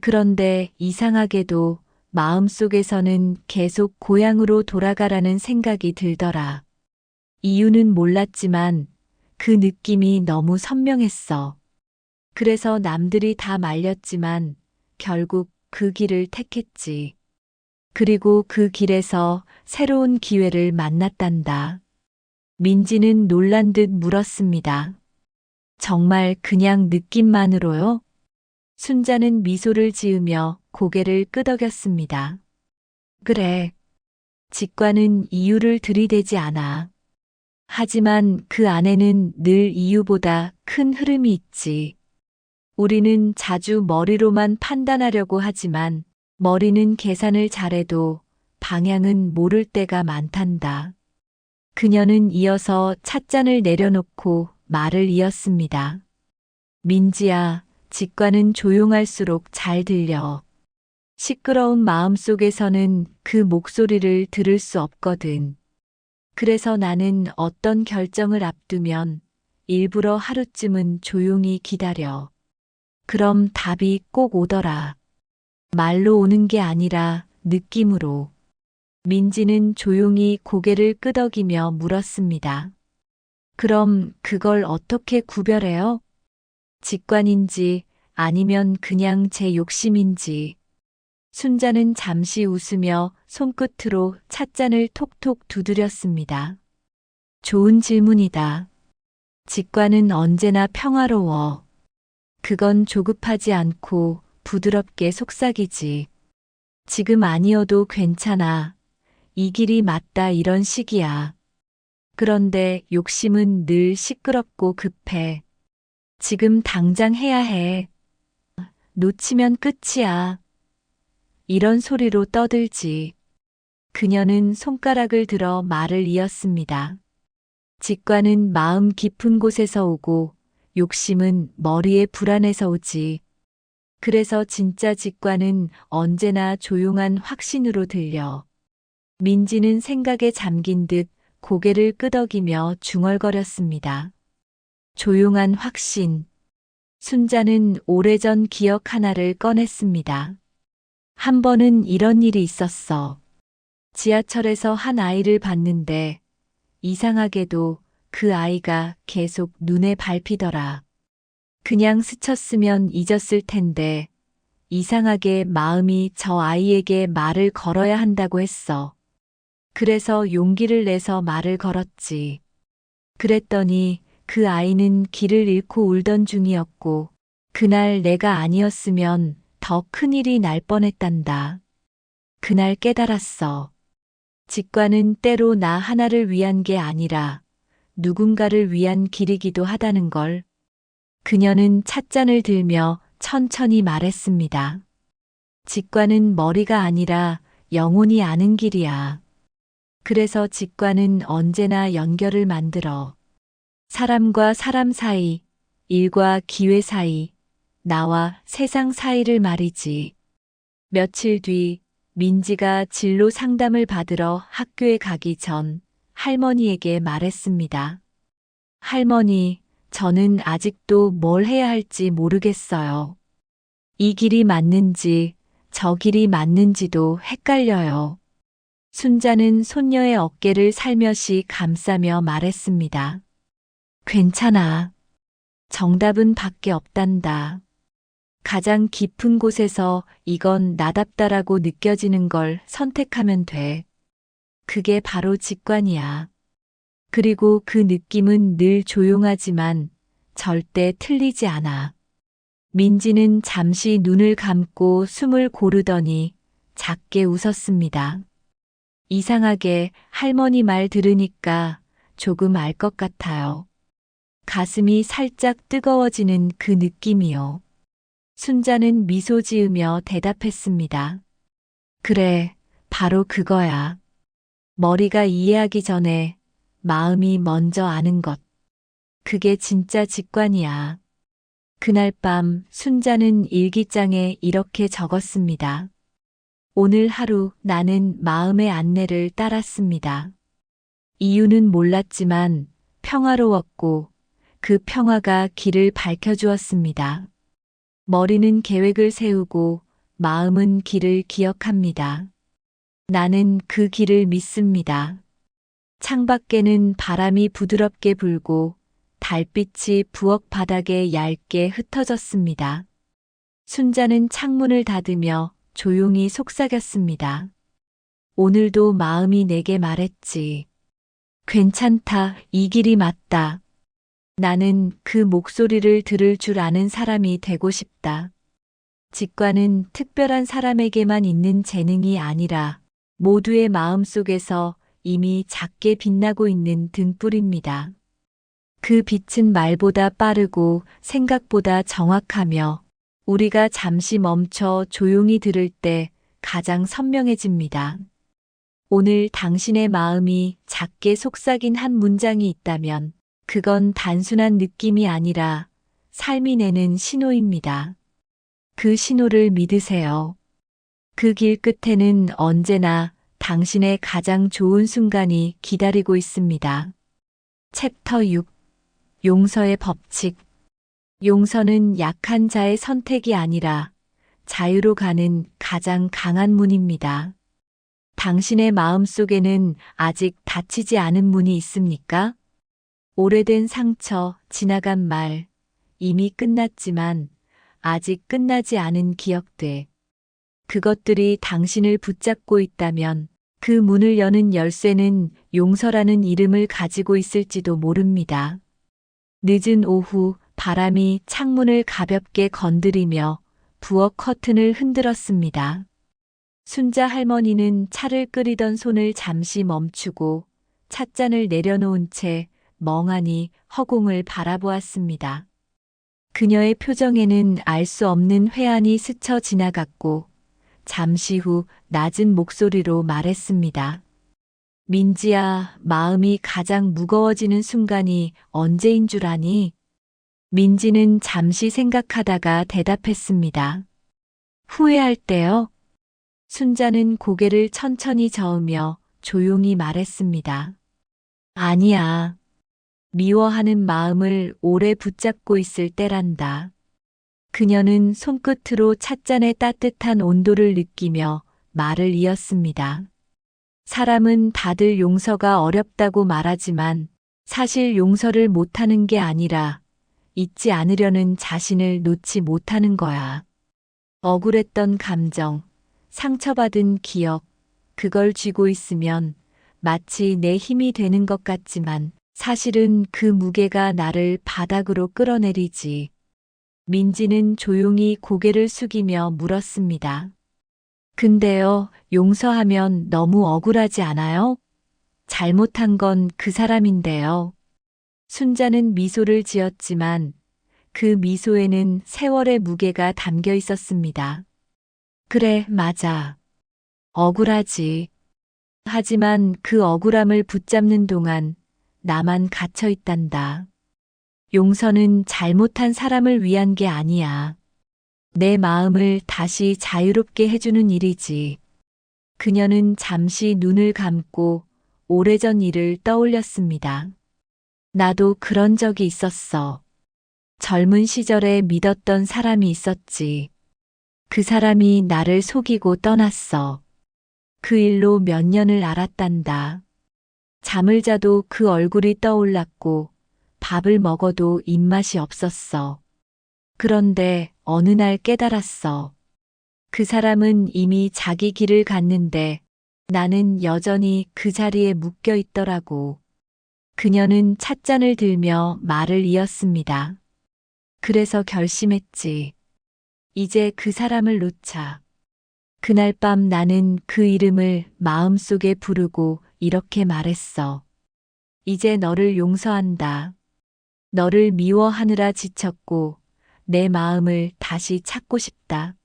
그런데 이상하게도 마음속에서는 계속 고향으로 돌아가라는 생각이 들더라. 이유는 몰랐지만 그 느낌이 너무 선명했어. 그래서 남들이 다 말렸지만 결국 그 길을 택했지. 그리고 그 길에서 새로운 기회를 만났단다. 민지는 놀란 듯 물었습니다. 정말 그냥 느낌만으로요? 순자는 미소를 지으며 고개를 끄덕였습니다. 그래. 직관은 이유를 들이대지 않아. 하지만 그 안에는 늘 이유보다 큰 흐름이 있지. 우리는 자주 머리로만 판단하려고 하지만 머리는 계산을 잘해도 방향은 모를 때가 많단다. 그녀는 이어서 찻잔을 내려놓고 말을 이었습니다. 민지야, 직관은 조용할수록 잘 들려. 시끄러운 마음속에서는 그 목소리를 들을 수 없거든. 그래서 나는 어떤 결정을 앞두면 일부러 하루쯤은 조용히 기다려. 그럼 답이 꼭 오더라. 말로 오는 게 아니라 느낌으로. 민지는 조용히 고개를 끄덕이며 물었습니다. 그럼 그걸 어떻게 구별해요? 직관인지 아니면 그냥 제 욕심인지. 순자는 잠시 웃으며 손끝으로 찻잔을 톡톡 두드렸습니다. 좋은 질문이다. 직관은 언제나 평화로워. 그건 조급하지 않고 부드럽게 속삭이지. 지금 아니어도 괜찮아. 이 길이 맞다 이런 식이야. 그런데 욕심은 늘 시끄럽고 급해. 지금 당장 해야 해. 놓치면 끝이야. 이런 소리로 떠들지. 그녀는 손가락을 들어 말을 이었습니다. 직관은 마음 깊은 곳에서 오고 욕심은 머리에 불안해서 오지. 그래서 진짜 직관은 언제나 조용한 확신으로 들려. 민지는 생각에 잠긴 듯 고개를 끄덕이며 중얼거렸습니다. 조용한 확신. 순자는 오래전 기억 하나를 꺼냈습니다. 한 번은 이런 일이 있었어. 지하철에서 한 아이를 봤는데 이상하게도 그 아이가 계속 눈에 밟히더라. 그냥 스쳤으면 잊었을 텐데 이상하게 마음이 저 아이에게 말을 걸어야 한다고 했어. 그래서 용기를 내서 말을 걸었지. 그랬더니 그 아이는 길을 잃고 울던 중이었고 그날 내가 아니었으면 더 큰일이 날 뻔했단다. 그날 깨달았어. 직관은 때로 나 하나를 위한 게 아니라 누군가를 위한 길이기도 하다는 걸. 그녀는 찻잔을 들며 천천히 말했습니다. 직관은 머리가 아니라 영혼이 아는 길이야. 그래서 직관은 언제나 연결을 만들어. 사람과 사람 사이, 일과 기회 사이, 나와 세상 사이를 말이지. 며칠 뒤 민지가 진로 상담을 받으러 학교에 가기 전 할머니에게 말했습니다. 할머니, 저는 아직도 뭘 해야 할지 모르겠어요. 이 길이 맞는지 저 길이 맞는지도 헷갈려요. 순자는 손녀의 어깨를 살며시 감싸며 말했습니다. 괜찮아. 정답은 밖에 없단다. 가장 깊은 곳에서 이건 나답다라고 느껴지는 걸 선택하면 돼. 그게 바로 직관이야. 그리고 그 느낌은 늘 조용하지만 절대 틀리지 않아. 민지는 잠시 눈을 감고 숨을 고르더니 작게 웃었습니다. 이상하게 할머니 말 들으니까 조금 알 것 같아요. 가슴이 살짝 뜨거워지는 그 느낌이요. 순자는 미소 지으며 대답했습니다. 그래, 바로 그거야. 머리가 이해하기 전에 마음이 먼저 아는 것. 그게 진짜 직관이야. 그날 밤 순자는 일기장에 이렇게 적었습니다. 오늘 하루 나는 마음의 안내를 따랐습니다. 이유는 몰랐지만 평화로웠고 그 평화가 길을 밝혀주었습니다. 머리는 계획을 세우고 마음은 길을 기억합니다. 나는 그 길을 믿습니다. 창밖에는 바람이 부드럽게 불고 달빛이 부엌 바닥에 얇게 흩어졌습니다. 순자는 창문을 닫으며 조용히 속삭였습니다. 오늘도 마음이 내게 말했지. 괜찮다, 이 길이 맞다. 나는 그 목소리를 들을 줄 아는 사람이 되고 싶다. 직관은 특별한 사람에게만 있는 재능이 아니라 모두의 마음 속에서 이미 작게 빛나고 있는 등불입니다. 그 빛은 말보다 빠르고 생각보다 정확하며 우리가 잠시 멈춰 조용히 들을 때 가장 선명해집니다. 오늘 당신의 마음이 작게 속삭인 한 문장이 있다면 그건 단순한 느낌이 아니라 삶이 내는 신호입니다. 그 신호를 믿으세요. 그 길 끝에는 언제나 당신의 가장 좋은 순간이 기다리고 있습니다. 챕터 6. 용서의 법칙. 용서는 약한 자의 선택이 아니라 자유로 가는 가장 강한 문입니다. 당신의 마음 속에는 아직 닫히지 않은 문이 있습니까? 오래된 상처, 지나간 말, 이미 끝났지만 아직 끝나지 않은 기억들. 그것들이 당신을 붙잡고 있다면 그 문을 여는 열쇠는 용서라는 이름을 가지고 있을지도 모릅니다. 늦은 오후 바람이 창문을 가볍게 건드리며 부엌 커튼을 흔들었습니다. 순자 할머니는 차를 끓이던 손을 잠시 멈추고 찻잔을 내려놓은 채 멍하니 허공을 바라보았습니다. 그녀의 표정에는 알 수 없는 회한이 스쳐 지나갔고 잠시 후 낮은 목소리로 말했습니다. 민지야, 마음이 가장 무거워지는 순간이 언제인 줄 아니? 민지는 잠시 생각하다가 대답했습니다. 후회할 때요? 순자는 고개를 천천히 저으며 조용히 말했습니다. 아니야. 미워하는 마음을 오래 붙잡고 있을 때란다. 그녀는 손끝으로 찻잔의 따뜻한 온도를 느끼며 말을 이었습니다. 사람은 다들 용서가 어렵다고 말하지만 사실 용서를 못하는 게 아니라 잊지 않으려는 자신을 놓지 못하는 거야. 억울했던 감정, 상처받은 기억, 그걸 쥐고 있으면 마치 내 힘이 되는 것 같지만 사실은 그 무게가 나를 바닥으로 끌어내리지. 민지는 조용히 고개를 숙이며 물었습니다. 근데요, 용서하면 너무 억울하지 않아요? 잘못한 건 그 사람인데요. 순자는 미소를 지었지만 그 미소에는 세월의 무게가 담겨 있었습니다. 그래, 맞아. 억울하지. 하지만 그 억울함을 붙잡는 동안 나만 갇혀 있단다. 용서는 잘못한 사람을 위한 게 아니야. 내 마음을 다시 자유롭게 해주는 일이지. 그녀는 잠시 눈을 감고 오래전 일을 떠올렸습니다. 나도 그런 적이 있었어. 젊은 시절에 믿었던 사람이 있었지. 그 사람이 나를 속이고 떠났어. 그 일로 몇 년을 알았단다. 잠을 자도 그 얼굴이 떠올랐고 밥을 먹어도 입맛이 없었어. 그런데 어느 날 깨달았어. 그 사람은 이미 자기 길을 갔는데 나는 여전히 그 자리에 묶여 있더라고. 그녀는 찻잔을 들며 말을 이었습니다. 그래서 결심했지. 이제 그 사람을 놓자. 그날 밤 나는 그 이름을 마음속에 부르고 이렇게 말했어. 이제 너를 용서한다. 너를 미워하느라 지쳤고 내 마음을 다시 찾고 싶다.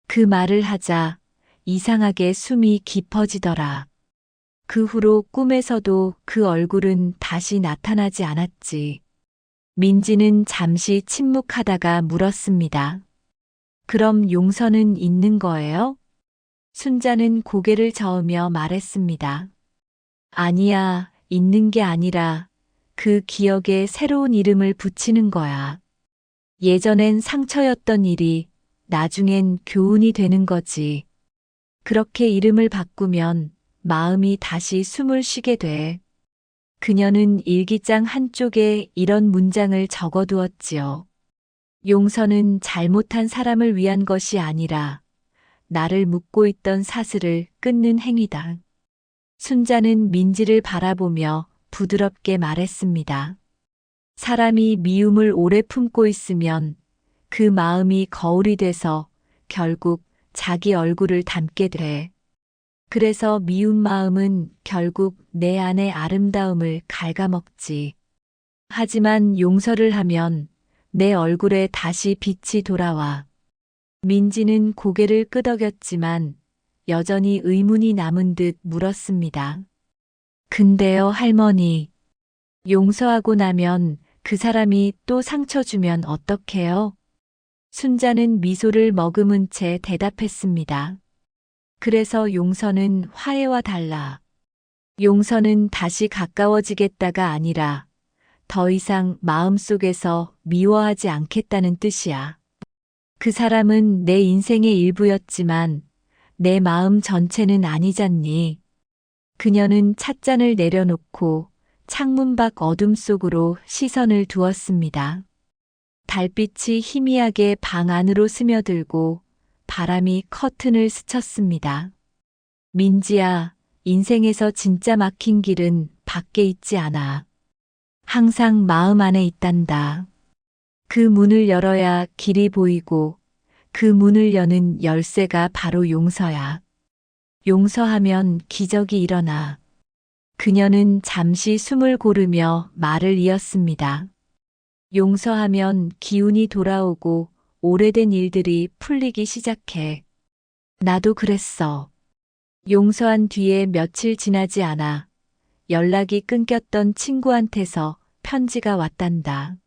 그 말을 하자 이상하게 숨이 깊어지더라. 그 후로 꿈에서도 그 얼굴은 다시 나타나지 않았지. 민지는 잠시 침묵하다가 물었습니다. 그럼 용서는 있는 거예요? 순자는 고개를 저으며 말했습니다. 아니야, 잊는 게 아니라 그 기억에 새로운 이름을 붙이는 거야. 예전엔 상처였던 일이 나중엔 교훈이 되는 거지. 그렇게 이름을 바꾸면 마음이 다시 숨을 쉬게 돼. 그녀는 일기장 한쪽에 이런 문장을 적어두었지요. 용서는 잘못한 사람을 위한 것이 아니라 나를 묶고 있던 사슬을 끊는 행위다. 순자는 민지를 바라보며 부드럽게 말했습니다. 사람이 미움을 오래 품고 있으면 그 마음이 거울이 돼서 결국 자기 얼굴을 담게 돼. 그래서 미운 마음은 결국 내 안의 아름다움을 갉아먹지. 하지만 용서를 하면 내 얼굴에 다시 빛이 돌아와. 민지는 고개를 끄덕였지만 여전히 의문이 남은 듯 물었습니다. 근데요, 할머니. 용서하고 나면 그 사람이 또 상처 주면 어떡해요? 순자는 미소를 머금은 채 대답했습니다. 그래서 용서는 화해와 달라. 용서는 다시 가까워지겠다가 아니라 더 이상 마음속에서 미워하지 않겠다는 뜻이야. 그 사람은 내 인생의 일부였지만 내 마음 전체는 아니잖니. 그녀는 찻잔을 내려놓고 창문 밖 어둠 속으로 시선을 두었습니다. 달빛이 희미하게 방 안으로 스며들고 바람이 커튼을 스쳤습니다. 민지야, 인생에서 진짜 막힌 길은 밖에 있지 않아. 항상 마음 안에 있단다. 그 문을 열어야 길이 보이고 그 문을 여는 열쇠가 바로 용서야. 용서하면 기적이 일어나. 그녀는 잠시 숨을 고르며 말을 이었습니다. 용서하면 기운이 돌아오고 오래된 일들이 풀리기 시작해. 나도 그랬어. 용서한 뒤에 며칠 지나지 않아 연락이 끊겼던 친구한테서 편지가 왔단다.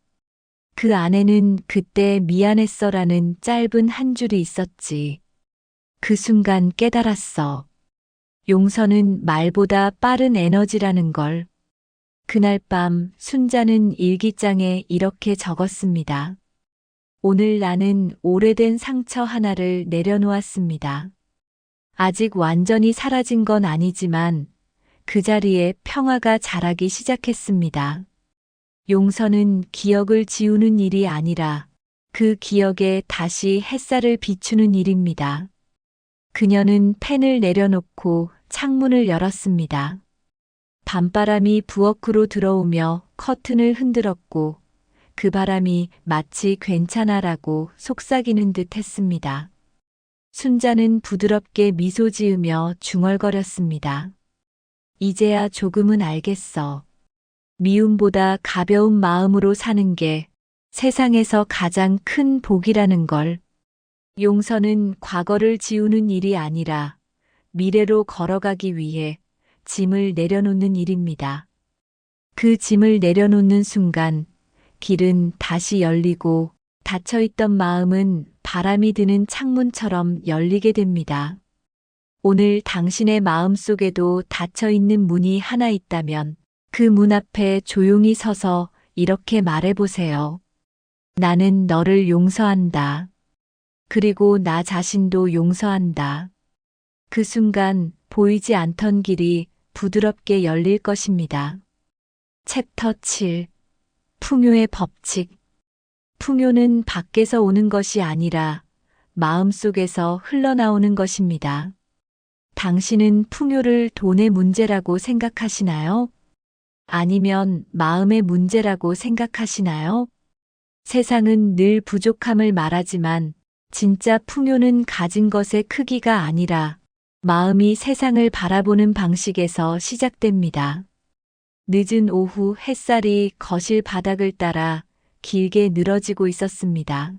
그 안에는 그때 미안했어라는 짧은 한 줄이 있었지. 그 순간 깨달았어. 용서는 말보다 빠른 에너지라는 걸. 그날 밤 순자는 일기장에 이렇게 적었습니다. 오늘 나는 오래된 상처 하나를 내려놓았습니다. 아직 완전히 사라진 건 아니지만 그 자리에 평화가 자라기 시작했습니다. 용서는 기억을 지우는 일이 아니라 그 기억에 다시 햇살을 비추는 일입니다. 그녀는 펜을 내려놓고 창문을 열었습니다. 밤바람이 부엌으로 들어오며 커튼을 흔들었고 그 바람이 마치 괜찮아라고 속삭이는 듯 했습니다. 순자는 부드럽게 미소 지으며 중얼거렸습니다. 이제야 조금은 알겠어. 미움보다 가벼운 마음으로 사는 게 세상에서 가장 큰 복이라는 걸. 용서는 과거를 지우는 일이 아니라 미래로 걸어가기 위해 짐을 내려놓는 일입니다. 그 짐을 내려놓는 순간 길은 다시 열리고 닫혀있던 마음은 바람이 드는 창문처럼 열리게 됩니다. 오늘 당신의 마음속에도 닫혀있는 문이 하나 있다면 그 문 앞에 조용히 서서 이렇게 말해보세요. 나는 너를 용서한다. 그리고 나 자신도 용서한다. 그 순간 보이지 않던 길이 부드럽게 열릴 것입니다. 챕터 7. 풍요의 법칙. 풍요는 밖에서 오는 것이 아니라 마음속에서 흘러나오는 것입니다. 당신은 풍요를 돈의 문제라고 생각하시나요? 아니면 마음의 문제라고 생각하시나요? 세상은 늘 부족함을 말하지만 진짜 풍요는 가진 것의 크기가 아니라 마음이 세상을 바라보는 방식에서 시작됩니다. 늦은 오후 햇살이 거실 바닥을 따라 길게 늘어지고 있었습니다.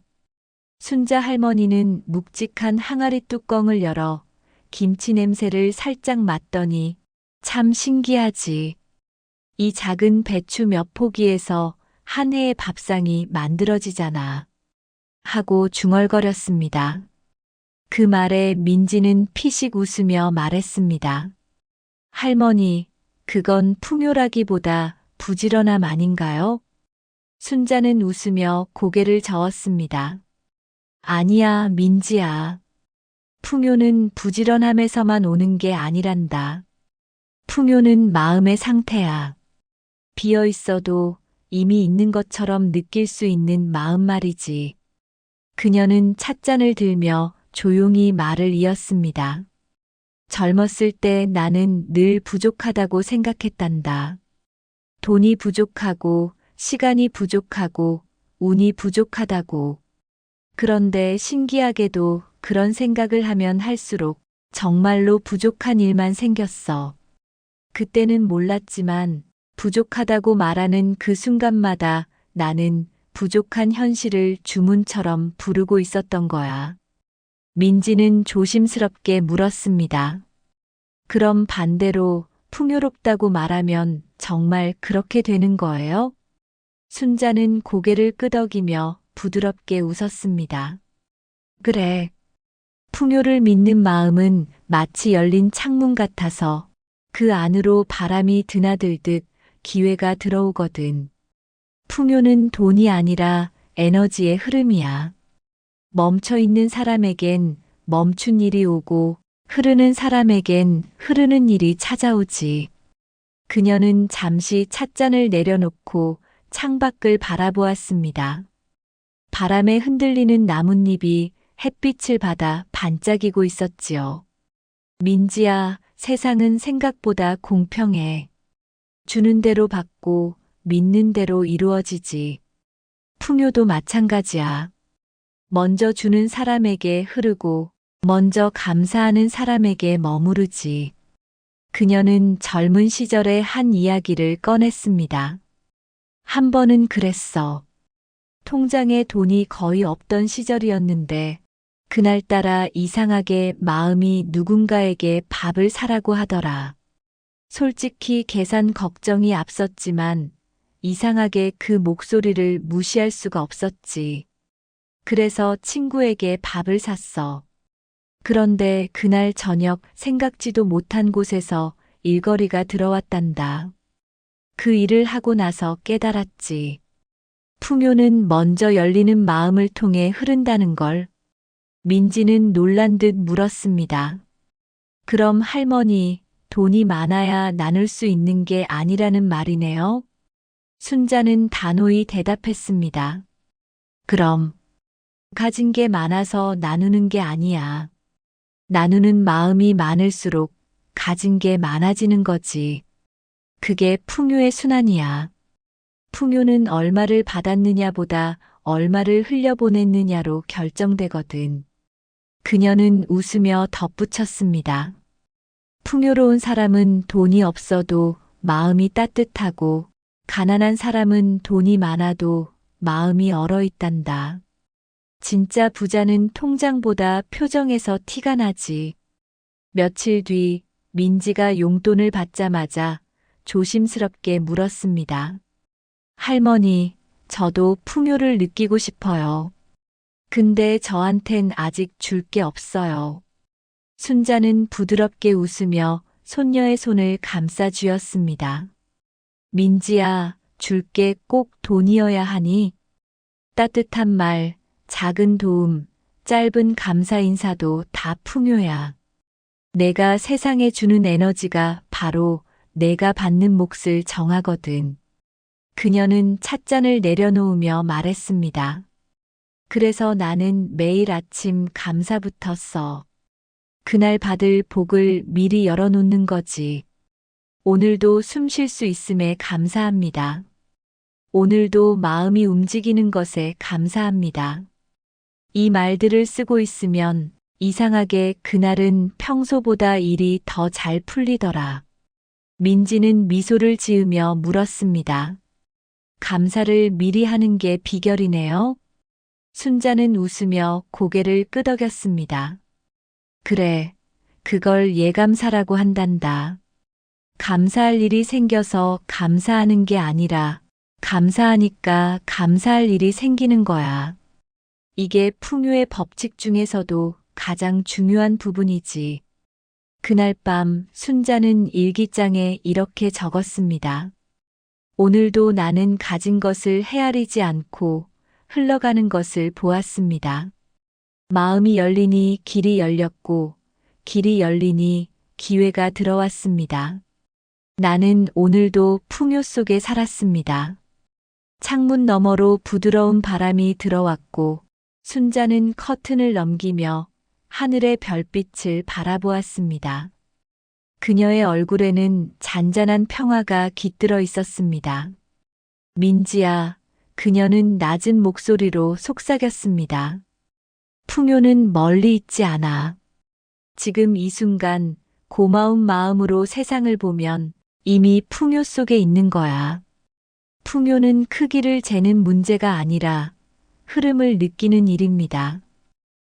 순자 할머니는 묵직한 항아리 뚜껑을 열어 김치 냄새를 살짝 맡더니 참 신기하지. 이 작은 배추 몇 포기에서 한 해의 밥상이 만들어지잖아. 하고 중얼거렸습니다. 그 말에 민지는 피식 웃으며 말했습니다. 할머니, 그건 풍요라기보다 부지런함 아닌가요? 순자는 웃으며 고개를 저었습니다. 아니야, 민지야. 풍요는 부지런함에서만 오는 게 아니란다. 풍요는 마음의 상태야. 비어 있어도 이미 있는 것처럼 느낄 수 있는 마음 말이지. 그녀는 찻잔을 들며 조용히 말을 이었습니다. 젊었을 때 나는 늘 부족하다고 생각했단다. 돈이 부족하고, 시간이 부족하고, 운이 부족하다고. 그런데 신기하게도 그런 생각을 하면 할수록 정말로 부족한 일만 생겼어. 그때는 몰랐지만 부족하다고 말하는 그 순간마다 나는 부족한 현실을 주문처럼 부르고 있었던 거야. 민지는 조심스럽게 물었습니다. 그럼 반대로 풍요롭다고 말하면 정말 그렇게 되는 거예요? 순자는 고개를 끄덕이며 부드럽게 웃었습니다. 그래. 풍요를 믿는 마음은 마치 열린 창문 같아서 그 안으로 바람이 드나들듯 기회가 들어오거든. 풍요는 돈이 아니라 에너지의 흐름이야. 멈춰 있는 사람에겐 멈춘 일이 오고 흐르는 사람에겐 흐르는 일이 찾아오지. 그녀는 잠시 찻잔을 내려놓고 창밖을 바라보았습니다. 바람에 흔들리는 나뭇잎이 햇빛을 받아 반짝이고 있었지요. 민지야, 세상은 생각보다 공평해. 주는 대로 받고 믿는 대로 이루어지지. 풍요도 마찬가지야. 먼저 주는 사람에게 흐르고 먼저 감사하는 사람에게 머무르지. 그녀는 젊은 시절의 한 이야기를 꺼냈습니다. 한 번은 그랬어. 통장에 돈이 거의 없던 시절이었는데 그날따라 이상하게 마음이 누군가에게 밥을 사라고 하더라. 솔직히 계산 걱정이 앞섰지만 이상하게 그 목소리를 무시할 수가 없었지. 그래서 친구에게 밥을 샀어. 그런데 그날 저녁 생각지도 못한 곳에서 일거리가 들어왔단다. 그 일을 하고 나서 깨달았지. 풍요는 먼저 열리는 마음을 통해 흐른다는 걸. 민지는 놀란 듯 물었습니다. 그럼 할머니, 돈이 많아야 나눌 수 있는 게 아니라는 말이네요? 순자는 단호히 대답했습니다. 그럼, 가진 게 많아서 나누는 게 아니야. 나누는 마음이 많을수록 가진 게 많아지는 거지. 그게 풍요의 순환이야. 풍요는 얼마를 받았느냐보다 얼마를 흘려보냈느냐로 결정되거든. 그녀는 웃으며 덧붙였습니다. 풍요로운 사람은 돈이 없어도 마음이 따뜻하고 가난한 사람은 돈이 많아도 마음이 얼어있단다. 진짜 부자는 통장보다 표정에서 티가 나지. 며칠 뒤 민지가 용돈을 받자마자 조심스럽게 물었습니다. 할머니, 저도 풍요를 느끼고 싶어요. 근데 저한텐 아직 줄 게 없어요. 순자는 부드럽게 웃으며 손녀의 손을 감싸 쥐었습니다. 민지야, 줄 게 꼭 돈이어야 하니? 따뜻한 말, 작은 도움, 짧은 감사 인사도 다 풍요야. 내가 세상에 주는 에너지가 바로 내가 받는 몫을 정하거든. 그녀는 찻잔을 내려놓으며 말했습니다. 그래서 나는 매일 아침 감사부터 써. 그날 받을 복을 미리 열어놓는 거지. 오늘도 숨 쉴 수 있음에 감사합니다. 오늘도 마음이 움직이는 것에 감사합니다. 이 말들을 쓰고 있으면 이상하게 그날은 평소보다 일이 더 잘 풀리더라. 민지는 미소를 지으며 물었습니다. 감사를 미리 하는 게 비결이네요. 순자는 웃으며 고개를 끄덕였습니다. 그래, 그걸 예감사라고 한단다. 감사할 일이 생겨서 감사하는 게 아니라 감사하니까 감사할 일이 생기는 거야. 이게 풍요의 법칙 중에서도 가장 중요한 부분이지. 그날 밤 순자는 일기장에 이렇게 적었습니다. 오늘도 나는 가진 것을 헤아리지 않고 흘러가는 것을 보았습니다. 마음이 열리니 길이 열렸고 길이 열리니 기회가 들어왔습니다. 나는 오늘도 풍요 속에 살았습니다. 창문 너머로 부드러운 바람이 들어왔고 순자는 커튼을 넘기며 하늘의 별빛을 바라보았습니다. 그녀의 얼굴에는 잔잔한 평화가 깃들어 있었습니다. 민지야, 그녀는 낮은 목소리로 속삭였습니다. 풍요는 멀리 있지 않아. 지금 이 순간 고마운 마음으로 세상을 보면 이미 풍요 속에 있는 거야. 풍요는 크기를 재는 문제가 아니라 흐름을 느끼는 일입니다.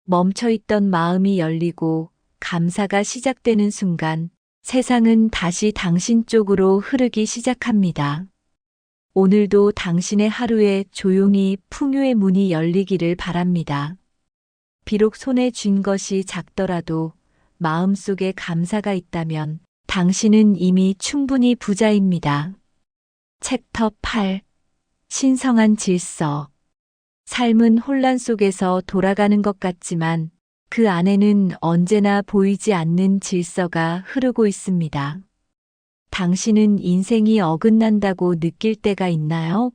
멈춰있던 마음이 열리고 감사가 시작되는 순간 세상은 다시 당신 쪽으로 흐르기 시작합니다. 오늘도 당신의 하루에 조용히 풍요의 문이 열리기를 바랍니다. 비록 손에 쥔 것이 작더라도 마음속에 감사가 있다면 당신은 이미 충분히 부자입니다. 챕터 8 신성한 질서 삶은 혼란 속에서 돌아가는 것 같지만 그 안에는 언제나 보이지 않는 질서가 흐르고 있습니다. 당신은 인생이 어긋난다고 느낄 때가 있나요?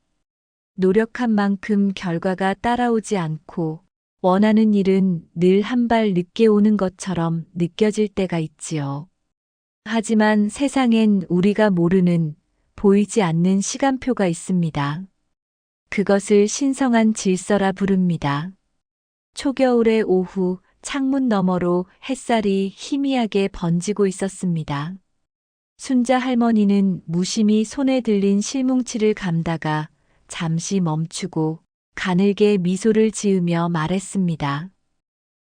노력한 만큼 결과가 따라오지 않고 원하는 일은 늘 한 발 늦게 오는 것처럼 느껴질 때가 있지요. 하지만 세상엔 우리가 모르는 보이지 않는 시간표가 있습니다. 그것을 신성한 질서라 부릅니다. 초겨울의 오후 창문 너머로 햇살이 희미하게 번지고 있었습니다. 순자 할머니는 무심히 손에 들린 실뭉치를 감다가 잠시 멈추고 가늘게 미소를 지으며 말했습니다.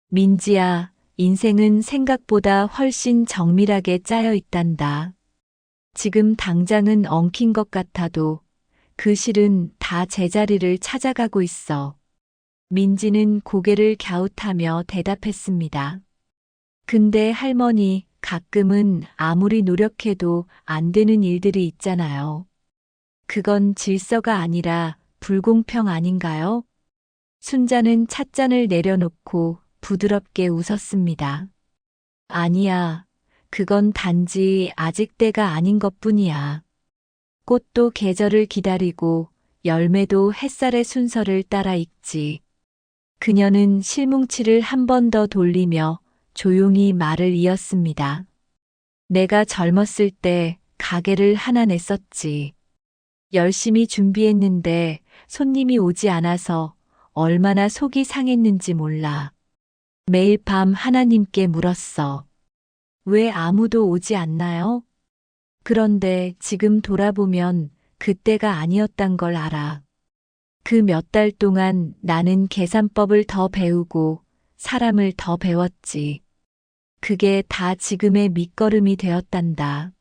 민지야, 인생은 생각보다 훨씬 정밀하게 짜여 있단다. 지금 당장은 엉킨 것 같아도 그 실은 다 제자리를 찾아가고 있어. 민지는 고개를 갸웃하며 대답했습니다. 근데 할머니, 가끔은 아무리 노력해도 안 되는 일들이 있잖아요. 그건 질서가 아니라 불공평 아닌가요? 순자는 찻잔을 내려놓고 부드럽게 웃었습니다. 아니야, 그건 단지 아직 때가 아닌 것뿐이야. 꽃도 계절을 기다리고 열매도 햇살의 순서를 따라 익지. 그녀는 실뭉치를 한 번 더 돌리며 조용히 말을 이었습니다. 내가 젊었을 때 가게를 하나 냈었지. 열심히 준비했는데 손님이 오지 않아서 얼마나 속이 상했는지 몰라. 매일 밤 하나님께 물었어. 왜 아무도 오지 않나요? 그런데 지금 돌아보면 그때가 아니었단 걸 알아. 그 몇 달 동안 나는 계산법을 더 배우고 사람을 더 배웠지. 그게 다 지금의 밑거름이 되었단다.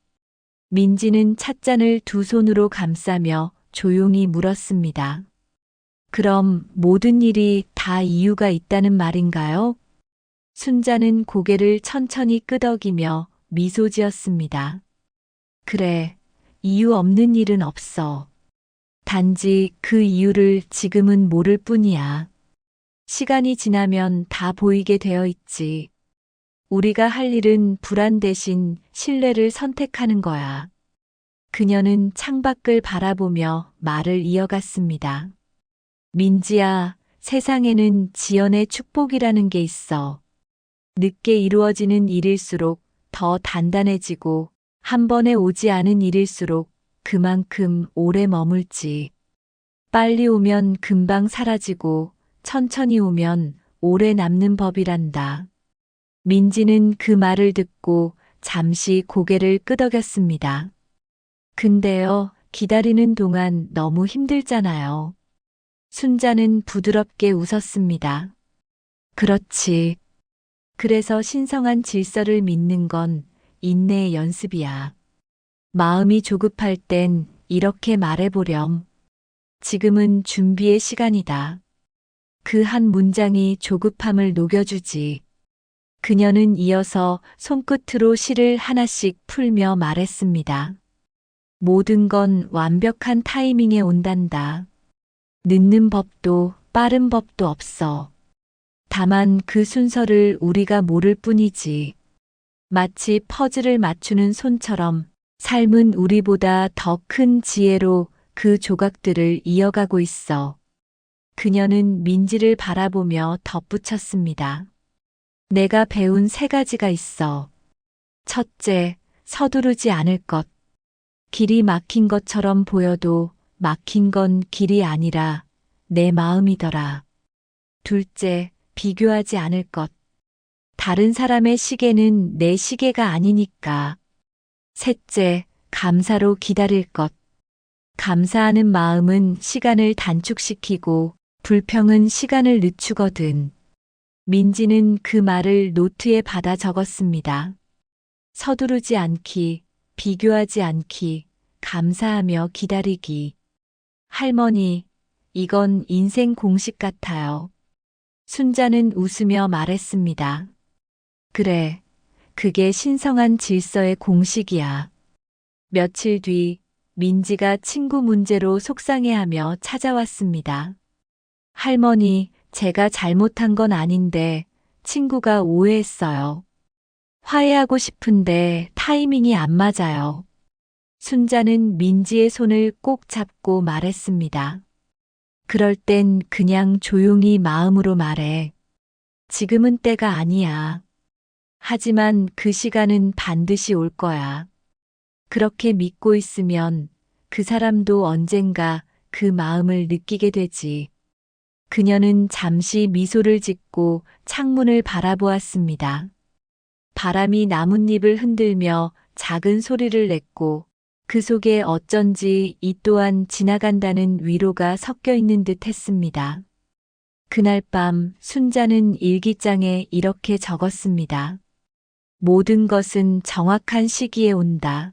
민지는 찻잔을 두 손으로 감싸며 조용히 물었습니다. 그럼 모든 일이 다 이유가 있다는 말인가요? 순자는 고개를 천천히 끄덕이며 미소 지었습니다. 그래, 이유 없는 일은 없어. 단지 그 이유를 지금은 모를 뿐이야. 시간이 지나면 다 보이게 되어 있지. 우리가 할 일은 불안 대신 신뢰를 선택하는 거야. 그녀는 창밖을 바라보며 말을 이어갔습니다. 민지야, 세상에는 지연의 축복이라는 게 있어. 늦게 이루어지는 일일수록 더 단단해지고 한 번에 오지 않은 일일수록 그만큼 오래 머물지. 빨리 오면 금방 사라지고 천천히 오면 오래 남는 법이란다. 민지는 그 말을 듣고 잠시 고개를 끄덕였습니다. 근데요, 기다리는 동안 너무 힘들잖아요. 순자는 부드럽게 웃었습니다. 그렇지. 그래서 신성한 질서를 믿는 건 인내의 연습이야. 마음이 조급할 땐 이렇게 말해보렴. 지금은 준비의 시간이다. 그 한 문장이 조급함을 녹여주지. 그녀는 이어서 손끝으로 실을 하나씩 풀며 말했습니다. 모든 건 완벽한 타이밍에 온단다. 늦는 법도 빠른 법도 없어. 다만 그 순서를 우리가 모를 뿐이지. 마치 퍼즐을 맞추는 손처럼 삶은 우리보다 더 큰 지혜로 그 조각들을 이어가고 있어. 그녀는 민지를 바라보며 덧붙였습니다. 내가 배운 3가지가 있어. 첫째, 서두르지 않을 것. 길이 막힌 것처럼 보여도 막힌 건 길이 아니라 내 마음이더라. 둘째, 비교하지 않을 것. 다른 사람의 시계는 내 시계가 아니니까. 셋째, 감사로 기다릴 것. 감사하는 마음은 시간을 단축시키고 불평은 시간을 늦추거든. 민지는 그 말을 노트에 받아 적었습니다. 서두르지 않기, 비교하지 않기, 감사하며 기다리기. 할머니, 이건 인생 공식 같아요. 순자는 웃으며 말했습니다. 그래, 그게 신성한 질서의 공식이야. 며칠 뒤 민지가 친구 문제로 속상해하며 찾아왔습니다. 할머니, 제가 잘못한 건 아닌데 친구가 오해했어요. 화해하고 싶은데 타이밍이 안 맞아요. 순자는 민지의 손을 꼭 잡고 말했습니다. 그럴 땐 그냥 조용히 마음으로 말해. 지금은 때가 아니야. 하지만 그 시간은 반드시 올 거야. 그렇게 믿고 있으면 그 사람도 언젠가 그 마음을 느끼게 되지. 그녀는 잠시 미소를 짓고 창문을 바라보았습니다. 바람이 나뭇잎을 흔들며 작은 소리를 냈고 그 속에 어쩐지 이 또한 지나간다는 위로가 섞여 있는 듯 했습니다. 그날 밤 순자는 일기장에 이렇게 적었습니다. 모든 것은 정확한 시기에 온다.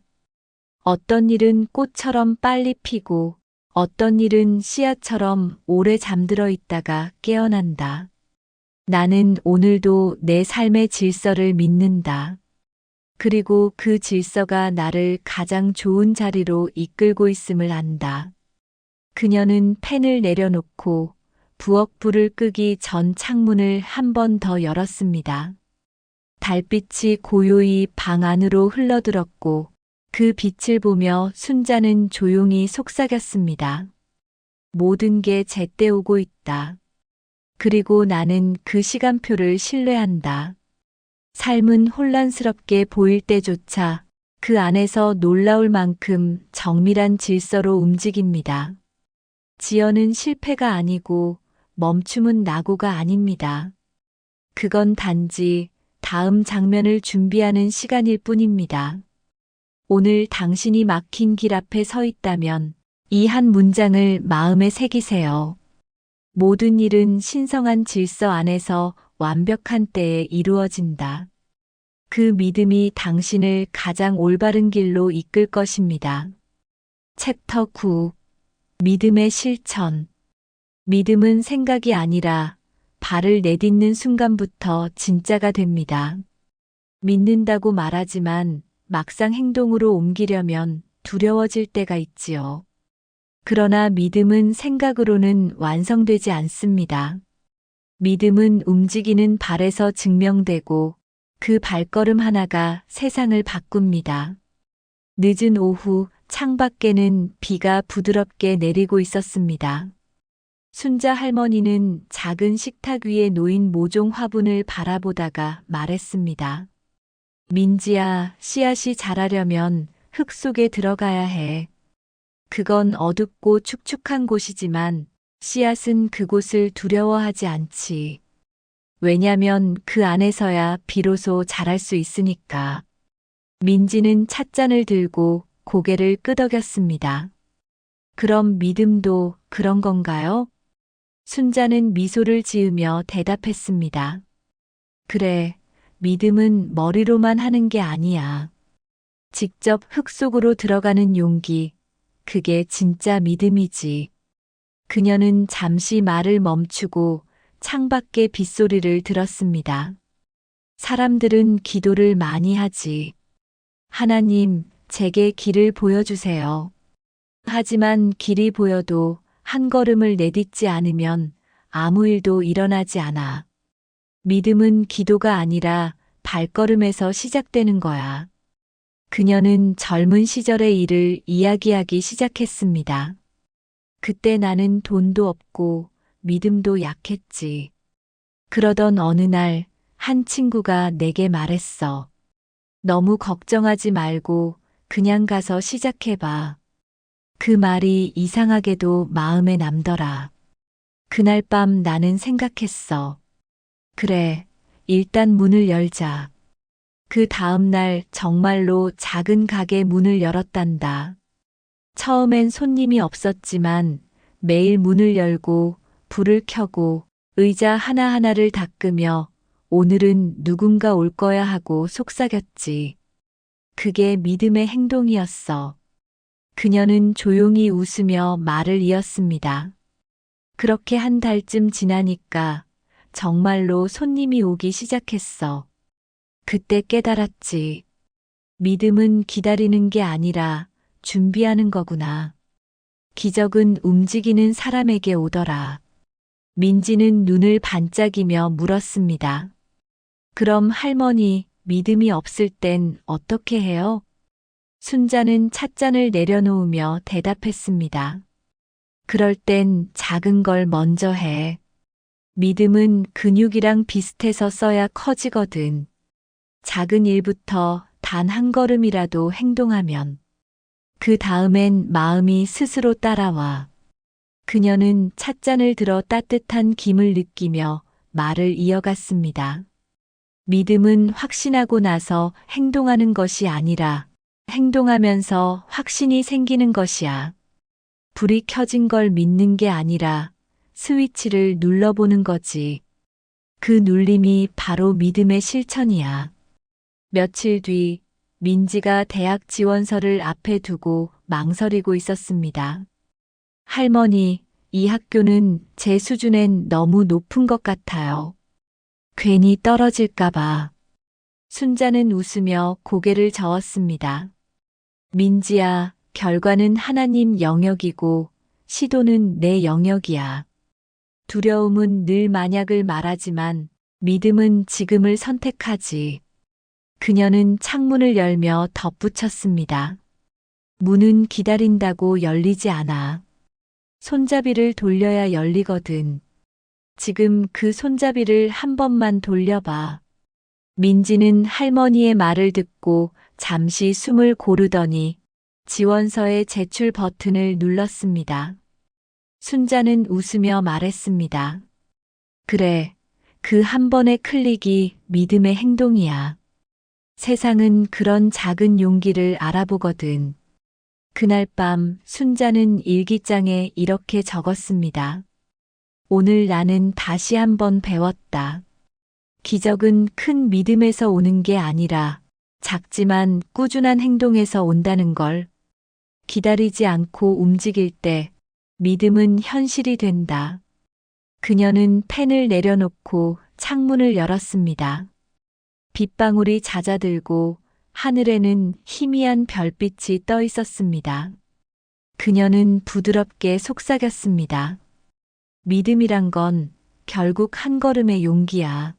어떤 일은 꽃처럼 빨리 피고 어떤 일은 씨앗처럼 오래 잠들어 있다가 깨어난다. 나는 오늘도 내 삶의 질서를 믿는다. 그리고 그 질서가 나를 가장 좋은 자리로 이끌고 있음을 안다. 그녀는 펜을 내려놓고 부엌 불을 끄기 전 창문을 한 번 더 열었습니다. 달빛이 고요히 방 안으로 흘러들었고 그 빛을 보며 순자는 조용히 속삭였습니다. 모든 게 제때 오고 있다. 그리고 나는 그 시간표를 신뢰한다. 삶은 혼란스럽게 보일 때조차 그 안에서 놀라울 만큼 정밀한 질서로 움직입니다. 지연은 실패가 아니고 멈춤은 낙오가 아닙니다. 그건 단지 다음 장면을 준비하는 시간일 뿐입니다. 오늘 당신이 막힌 길 앞에 서 있다면 이 한 문장을 마음에 새기세요. 모든 일은 신성한 질서 안에서 완벽한 때에 이루어진다. 그 믿음이 당신을 가장 올바른 길로 이끌 것입니다. 챕터 9. 믿음의 실천. 믿음은 생각이 아니라 발을 내딛는 순간부터 진짜가 됩니다. 믿는다고 말하지만 막상 행동으로 옮기려면 두려워질 때가 있지요. 그러나 믿음은 생각으로는 완성되지 않습니다. 믿음은 움직이는 발에서 증명되고 그 발걸음 하나가 세상을 바꿉니다. 늦은 오후 창밖에는 비가 부드럽게 내리고 있었습니다. 순자 할머니는 작은 식탁 위에 놓인 모종 화분을 바라보다가 말했습니다. 민지야, 씨앗이 자라려면 흙 속에 들어가야 해. 그건 어둡고 축축한 곳이지만 씨앗은 그곳을 두려워하지 않지. 왜냐면 그 안에서야 비로소 자랄 수 있으니까. 민지는 찻잔을 들고 고개를 끄덕였습니다. 그럼 믿음도 그런 건가요? 순자는 미소를 지으며 대답했습니다. 그래, 믿음은 머리로만 하는 게 아니야. 직접 흙 속으로 들어가는 용기, 그게 진짜 믿음이지. 그녀는 잠시 말을 멈추고 창밖의 빗소리를 들었습니다. 사람들은 기도를 많이 하지. 하나님, 제게 길을 보여주세요. 하지만 길이 보여도 한 걸음을 내딛지 않으면 아무 일도 일어나지 않아. 믿음은 기도가 아니라 발걸음에서 시작되는 거야. 그녀는 젊은 시절의 일을 이야기하기 시작했습니다. 그때 나는 돈도 없고 믿음도 약했지. 그러던 어느 날 한 친구가 내게 말했어. 너무 걱정하지 말고 그냥 가서 시작해봐. 그 말이 이상하게도 마음에 남더라. 그날 밤 나는 생각했어. 그래, 일단 문을 열자. 그 다음 날 정말로 작은 가게 문을 열었단다. 처음엔 손님이 없었지만 매일 문을 열고 불을 켜고 의자 하나하나를 닦으며 오늘은 누군가 올 거야 하고 속삭였지. 그게 믿음의 행동이었어. 그녀는 조용히 웃으며 말을 이었습니다. 그렇게 한 달쯤 지나니까 정말로 손님이 오기 시작했어. 그때 깨달았지. 믿음은 기다리는 게 아니라 준비하는 거구나. 기적은 움직이는 사람에게 오더라. 민지는 눈을 반짝이며 물었습니다. 그럼 할머니, 믿음이 없을 땐 어떻게 해요? 순자는 찻잔을 내려놓으며 대답했습니다. 그럴 땐 작은 걸 먼저 해. 믿음은 근육이랑 비슷해서 써야 커지거든. 작은 일부터 단 한 걸음이라도 행동하면 그 다음엔 마음이 스스로 따라와. 그녀는 찻잔을 들어 따뜻한 김을 느끼며 말을 이어갔습니다. 믿음은 확신하고 나서 행동하는 것이 아니라 행동하면서 확신이 생기는 것이야. 불이 켜진 걸 믿는 게 아니라 스위치를 눌러보는 거지. 그 눌림이 바로 믿음의 실천이야. 며칠 뒤 민지가 대학 지원서를 앞에 두고 망설이고 있었습니다. 할머니, 이 학교는 제 수준엔 너무 높은 것 같아요. 괜히 떨어질까봐. 순자는 웃으며 고개를 저었습니다. 민지야, 결과는 하나님 영역이고 시도는 내 영역이야. 두려움은 늘 만약을 말하지만 믿음은 지금을 선택하지. 그녀는 창문을 열며 덧붙였습니다. 문은 기다린다고 열리지 않아. 손잡이를 돌려야 열리거든. 지금 그 손잡이를 한 번만 돌려봐. 민지는 할머니의 말을 듣고 잠시 숨을 고르더니 지원서의 제출 버튼을 눌렀습니다. 순자는 웃으며 말했습니다. 그래, 그 한 번의 클릭이 믿음의 행동이야. 세상은 그런 작은 용기를 알아보거든. 그날 밤 순자는 일기장에 이렇게 적었습니다. 오늘 나는 다시 한번 배웠다. 기적은 큰 믿음에서 오는 게 아니라 작지만 꾸준한 행동에서 온다는 걸. 기다리지 않고 움직일 때 믿음은 현실이 된다. 그녀는 펜을 내려놓고 창문을 열었습니다. 빗방울이 잦아들고 하늘에는 희미한 별빛이 떠 있었습니다. 그녀는 부드럽게 속삭였습니다. 믿음이란 건 결국 한 걸음의 용기야.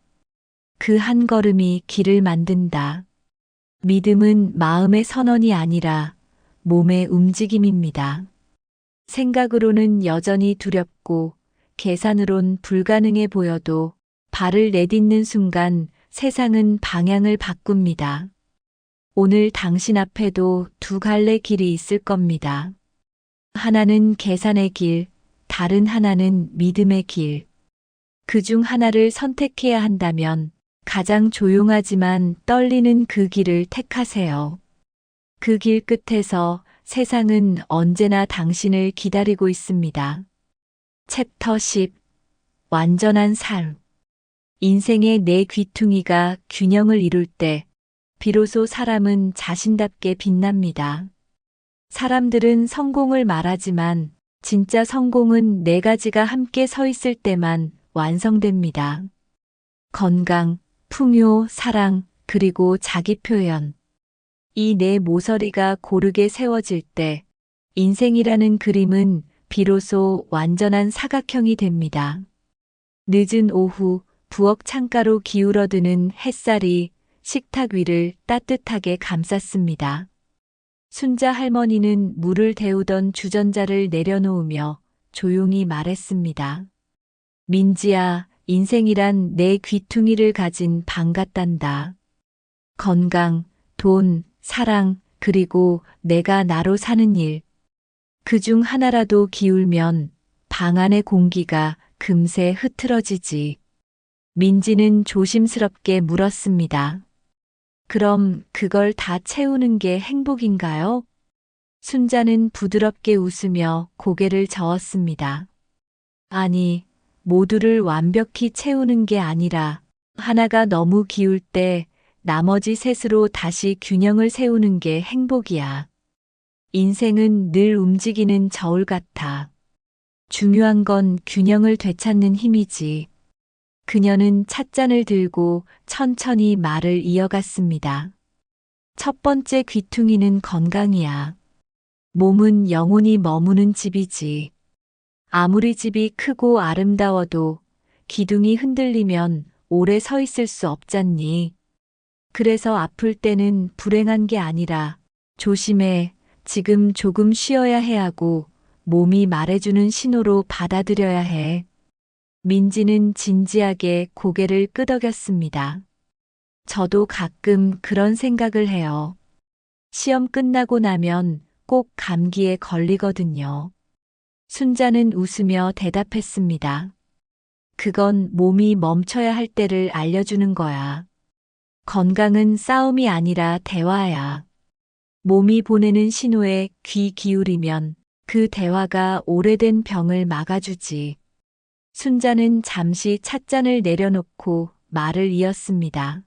그 한 걸음이 길을 만든다. 믿음은 마음의 선언이 아니라 몸의 움직임입니다. 생각으로는 여전히 두렵고 계산으론 불가능해 보여도 발을 내딛는 순간 세상은 방향을 바꿉니다. 오늘 당신 앞에도 두 갈래 길이 있을 겁니다. 하나는 계산의 길, 다른 하나는 믿음의 길. 그중 하나를 선택해야 한다면 가장 조용하지만 떨리는 그 길을 택하세요. 그 길 끝에서 세상은 언제나 당신을 기다리고 있습니다. 챕터 10. 완전한 삶. 인생의 네 귀퉁이가 균형을 이룰 때 비로소 사람은 자신답게 빛납니다. 사람들은 성공을 말하지만 진짜 성공은 네 가지가 함께 서 있을 때만 완성됩니다. 건강, 풍요, 사랑, 그리고 자기 표현. 이 네 모서리가 고르게 세워질 때 인생이라는 그림은 비로소 완전한 사각형이 됩니다. 늦은 오후 부엌 창가로 기울어드는 햇살이 식탁 위를 따뜻하게 감쌌습니다. 순자 할머니는 물을 데우던 주전자를 내려놓으며 조용히 말했습니다. 민지야, 인생이란 내 귀퉁이를 가진 방 같단다. 건강, 돈, 사랑, 그리고 내가 나로 사는 일. 그중 하나라도 기울면 방 안의 공기가 금세 흐트러지지. 민지는 조심스럽게 물었습니다. 그럼 그걸 다 채우는 게 행복인가요? 순자는 부드럽게 웃으며 고개를 저었습니다. 아니, 모두를 완벽히 채우는 게 아니라 하나가 너무 기울 때 나머지 셋으로 다시 균형을 세우는 게 행복이야. 인생은 늘 움직이는 저울 같아. 중요한 건 균형을 되찾는 힘이지. 그녀는 찻잔을 들고 천천히 말을 이어갔습니다. 첫 번째 귀퉁이는 건강이야. 몸은 영혼이 머무는 집이지. 아무리 집이 크고 아름다워도 기둥이 흔들리면 오래 서 있을 수 없잖니. 그래서 아플 때는 불행한 게 아니라 조심해, 지금 조금 쉬어야 해 하고 몸이 말해주는 신호로 받아들여야 해. 민지는 진지하게 고개를 끄덕였습니다. 저도 가끔 그런 생각을 해요. 시험 끝나고 나면 꼭 감기에 걸리거든요. 순자는 웃으며 대답했습니다. 그건 몸이 멈춰야 할 때를 알려주는 거야. 건강은 싸움이 아니라 대화야. 몸이 보내는 신호에 귀 기울이면 그 대화가 오래된 병을 막아주지. 순자는 잠시 찻잔을 내려놓고 말을 이었습니다.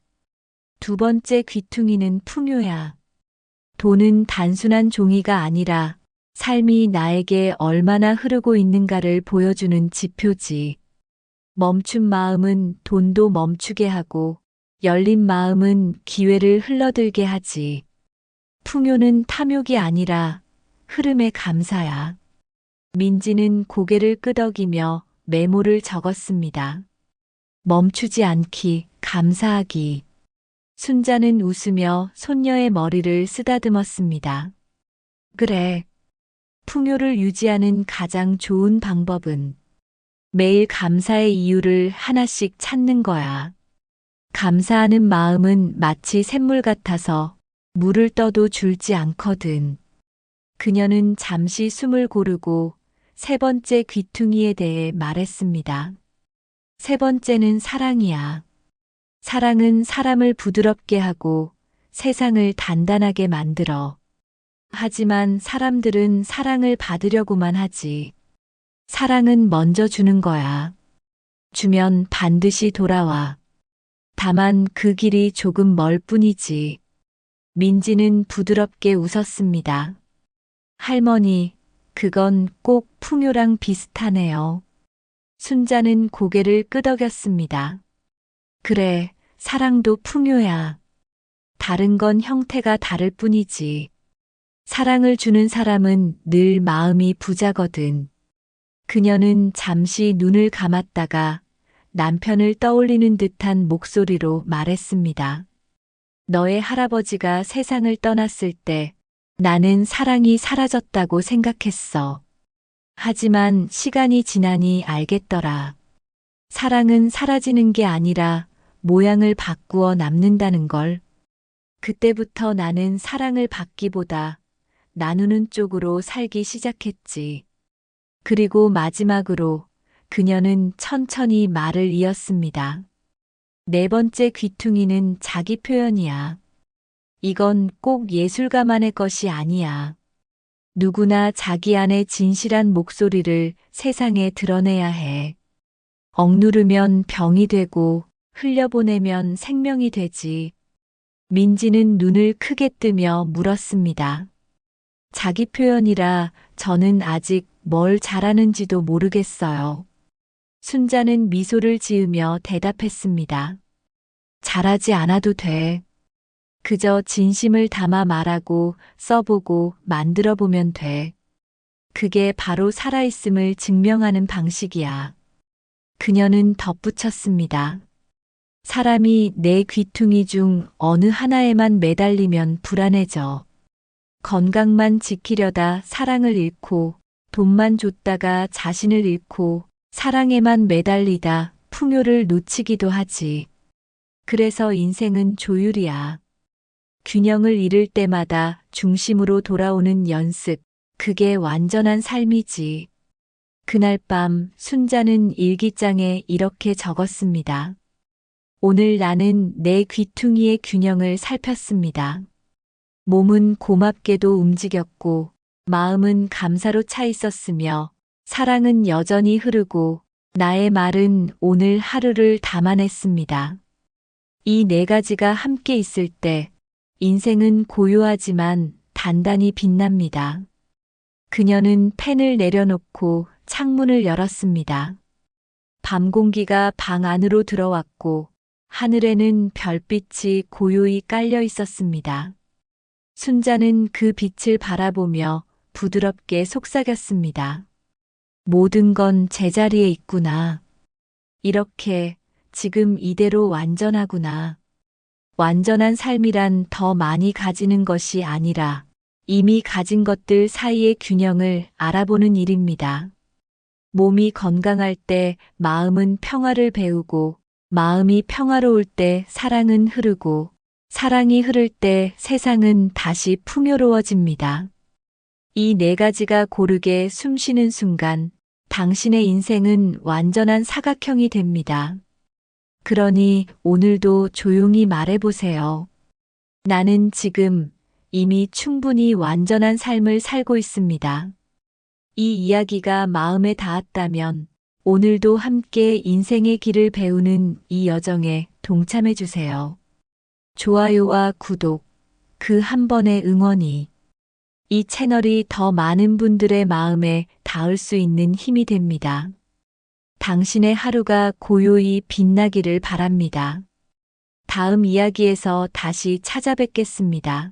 두 번째 귀퉁이는 풍요야. 돈은 단순한 종이가 아니라 삶이 나에게 얼마나 흐르고 있는가를 보여주는 지표지. 멈춘 마음은 돈도 멈추게 하고 열린 마음은 기회를 흘러들게 하지. 풍요는 탐욕이 아니라 흐름의 감사야. 민지는 고개를 끄덕이며 메모를 적었습니다. 멈추지 않기, 감사하기. 순자는 웃으며 손녀의 머리를 쓰다듬었습니다. 그래. 풍요를 유지하는 가장 좋은 방법은 매일 감사의 이유를 하나씩 찾는 거야. 감사하는 마음은 마치 샘물 같아서 물을 떠도 줄지 않거든. 그녀는 잠시 숨을 고르고 세 번째 귀퉁이에 대해 말했습니다. 세 번째는 사랑이야. 사랑은 사람을 부드럽게 하고 세상을 단단하게 만들어. 하지만 사람들은 사랑을 받으려고만 하지. 사랑은 먼저 주는 거야. 주면 반드시 돌아와. 다만 그 길이 조금 멀 뿐이지. 민지는 부드럽게 웃었습니다. 할머니, 그건 꼭 풍요랑 비슷하네요. 순자는 고개를 끄덕였습니다. 그래, 사랑도 풍요야. 다른 건 형태가 다를 뿐이지. 사랑을 주는 사람은 늘 마음이 부자거든. 그녀는 잠시 눈을 감았다가 남편을 떠올리는 듯한 목소리로 말했습니다. 너의 할아버지가 세상을 떠났을 때 나는 사랑이 사라졌다고 생각했어. 하지만 시간이 지나니 알겠더라. 사랑은 사라지는 게 아니라 모양을 바꾸어 남는다는 걸. 그때부터 나는 사랑을 받기보다 나누는 쪽으로 살기 시작했지. 그리고 마지막으로 그녀는 천천히 말을 이었습니다. 네 번째 귀퉁이는 자기 표현이야. 이건 꼭 예술가만의 것이 아니야. 누구나 자기 안의 진실한 목소리를 세상에 드러내야 해. 억누르면 병이 되고 흘려보내면 생명이 되지. 민지는 눈을 크게 뜨며 물었습니다. 자기 표현이라 저는 아직 뭘 잘하는지도 모르겠어요. 순자는 미소를 지으며 대답했습니다. 잘하지 않아도 돼. 그저 진심을 담아 말하고 써보고 만들어 보면 돼. 그게 바로 살아있음을 증명하는 방식이야. 그녀는 덧붙였습니다. 사람이 내 귀퉁이 중 어느 하나에만 매달리면 불안해져. 건강만 지키려다 사랑을 잃고, 돈만 줬다가 자신을 잃고, 사랑에만 매달리다 풍요를 놓치기도 하지. 그래서 인생은 조율이야. 균형을 잃을 때마다 중심으로 돌아오는 연습, 그게 완전한 삶이지. 그날 밤 순자는 일기장에 이렇게 적었습니다. 오늘 나는 내 귀퉁이의 균형을 살폈습니다. 몸은 고맙게도 움직였고, 마음은 감사로 차 있었으며, 사랑은 여전히 흐르고, 나의 말은 오늘 하루를 담아냈습니다. 이 네 가지가 함께 있을 때, 인생은 고요하지만 단단히 빛납니다. 그녀는 펜을 내려놓고 창문을 열었습니다. 밤 공기가 방 안으로 들어왔고, 하늘에는 별빛이 고요히 깔려 있었습니다. 순자는 그 빛을 바라보며 부드럽게 속삭였습니다. 모든 건 제자리에 있구나. 이렇게 지금 이대로 완전하구나. 완전한 삶이란 더 많이 가지는 것이 아니라 이미 가진 것들 사이의 균형을 알아보는 일입니다. 몸이 건강할 때 마음은 평화를 배우고, 마음이 평화로울 때 사랑은 흐르고, 사랑이 흐를 때 세상은 다시 풍요로워집니다. 이 네 가지가 고르게 숨쉬는 순간, 당신의 인생은 완전한 사각형이 됩니다. 그러니 오늘도 조용히 말해보세요. 나는 지금 이미 충분히 완전한 삶을 살고 있습니다. 이 이야기가 마음에 닿았다면 오늘도 함께 인생의 길을 배우는 이 여정에 동참해 주세요. 좋아요와 구독, 그 한 번의 응원이 이 채널이 더 많은 분들의 마음에 닿을 수 있는 힘이 됩니다. 당신의 하루가 고요히 빛나기를 바랍니다. 다음 이야기에서 다시 찾아뵙겠습니다.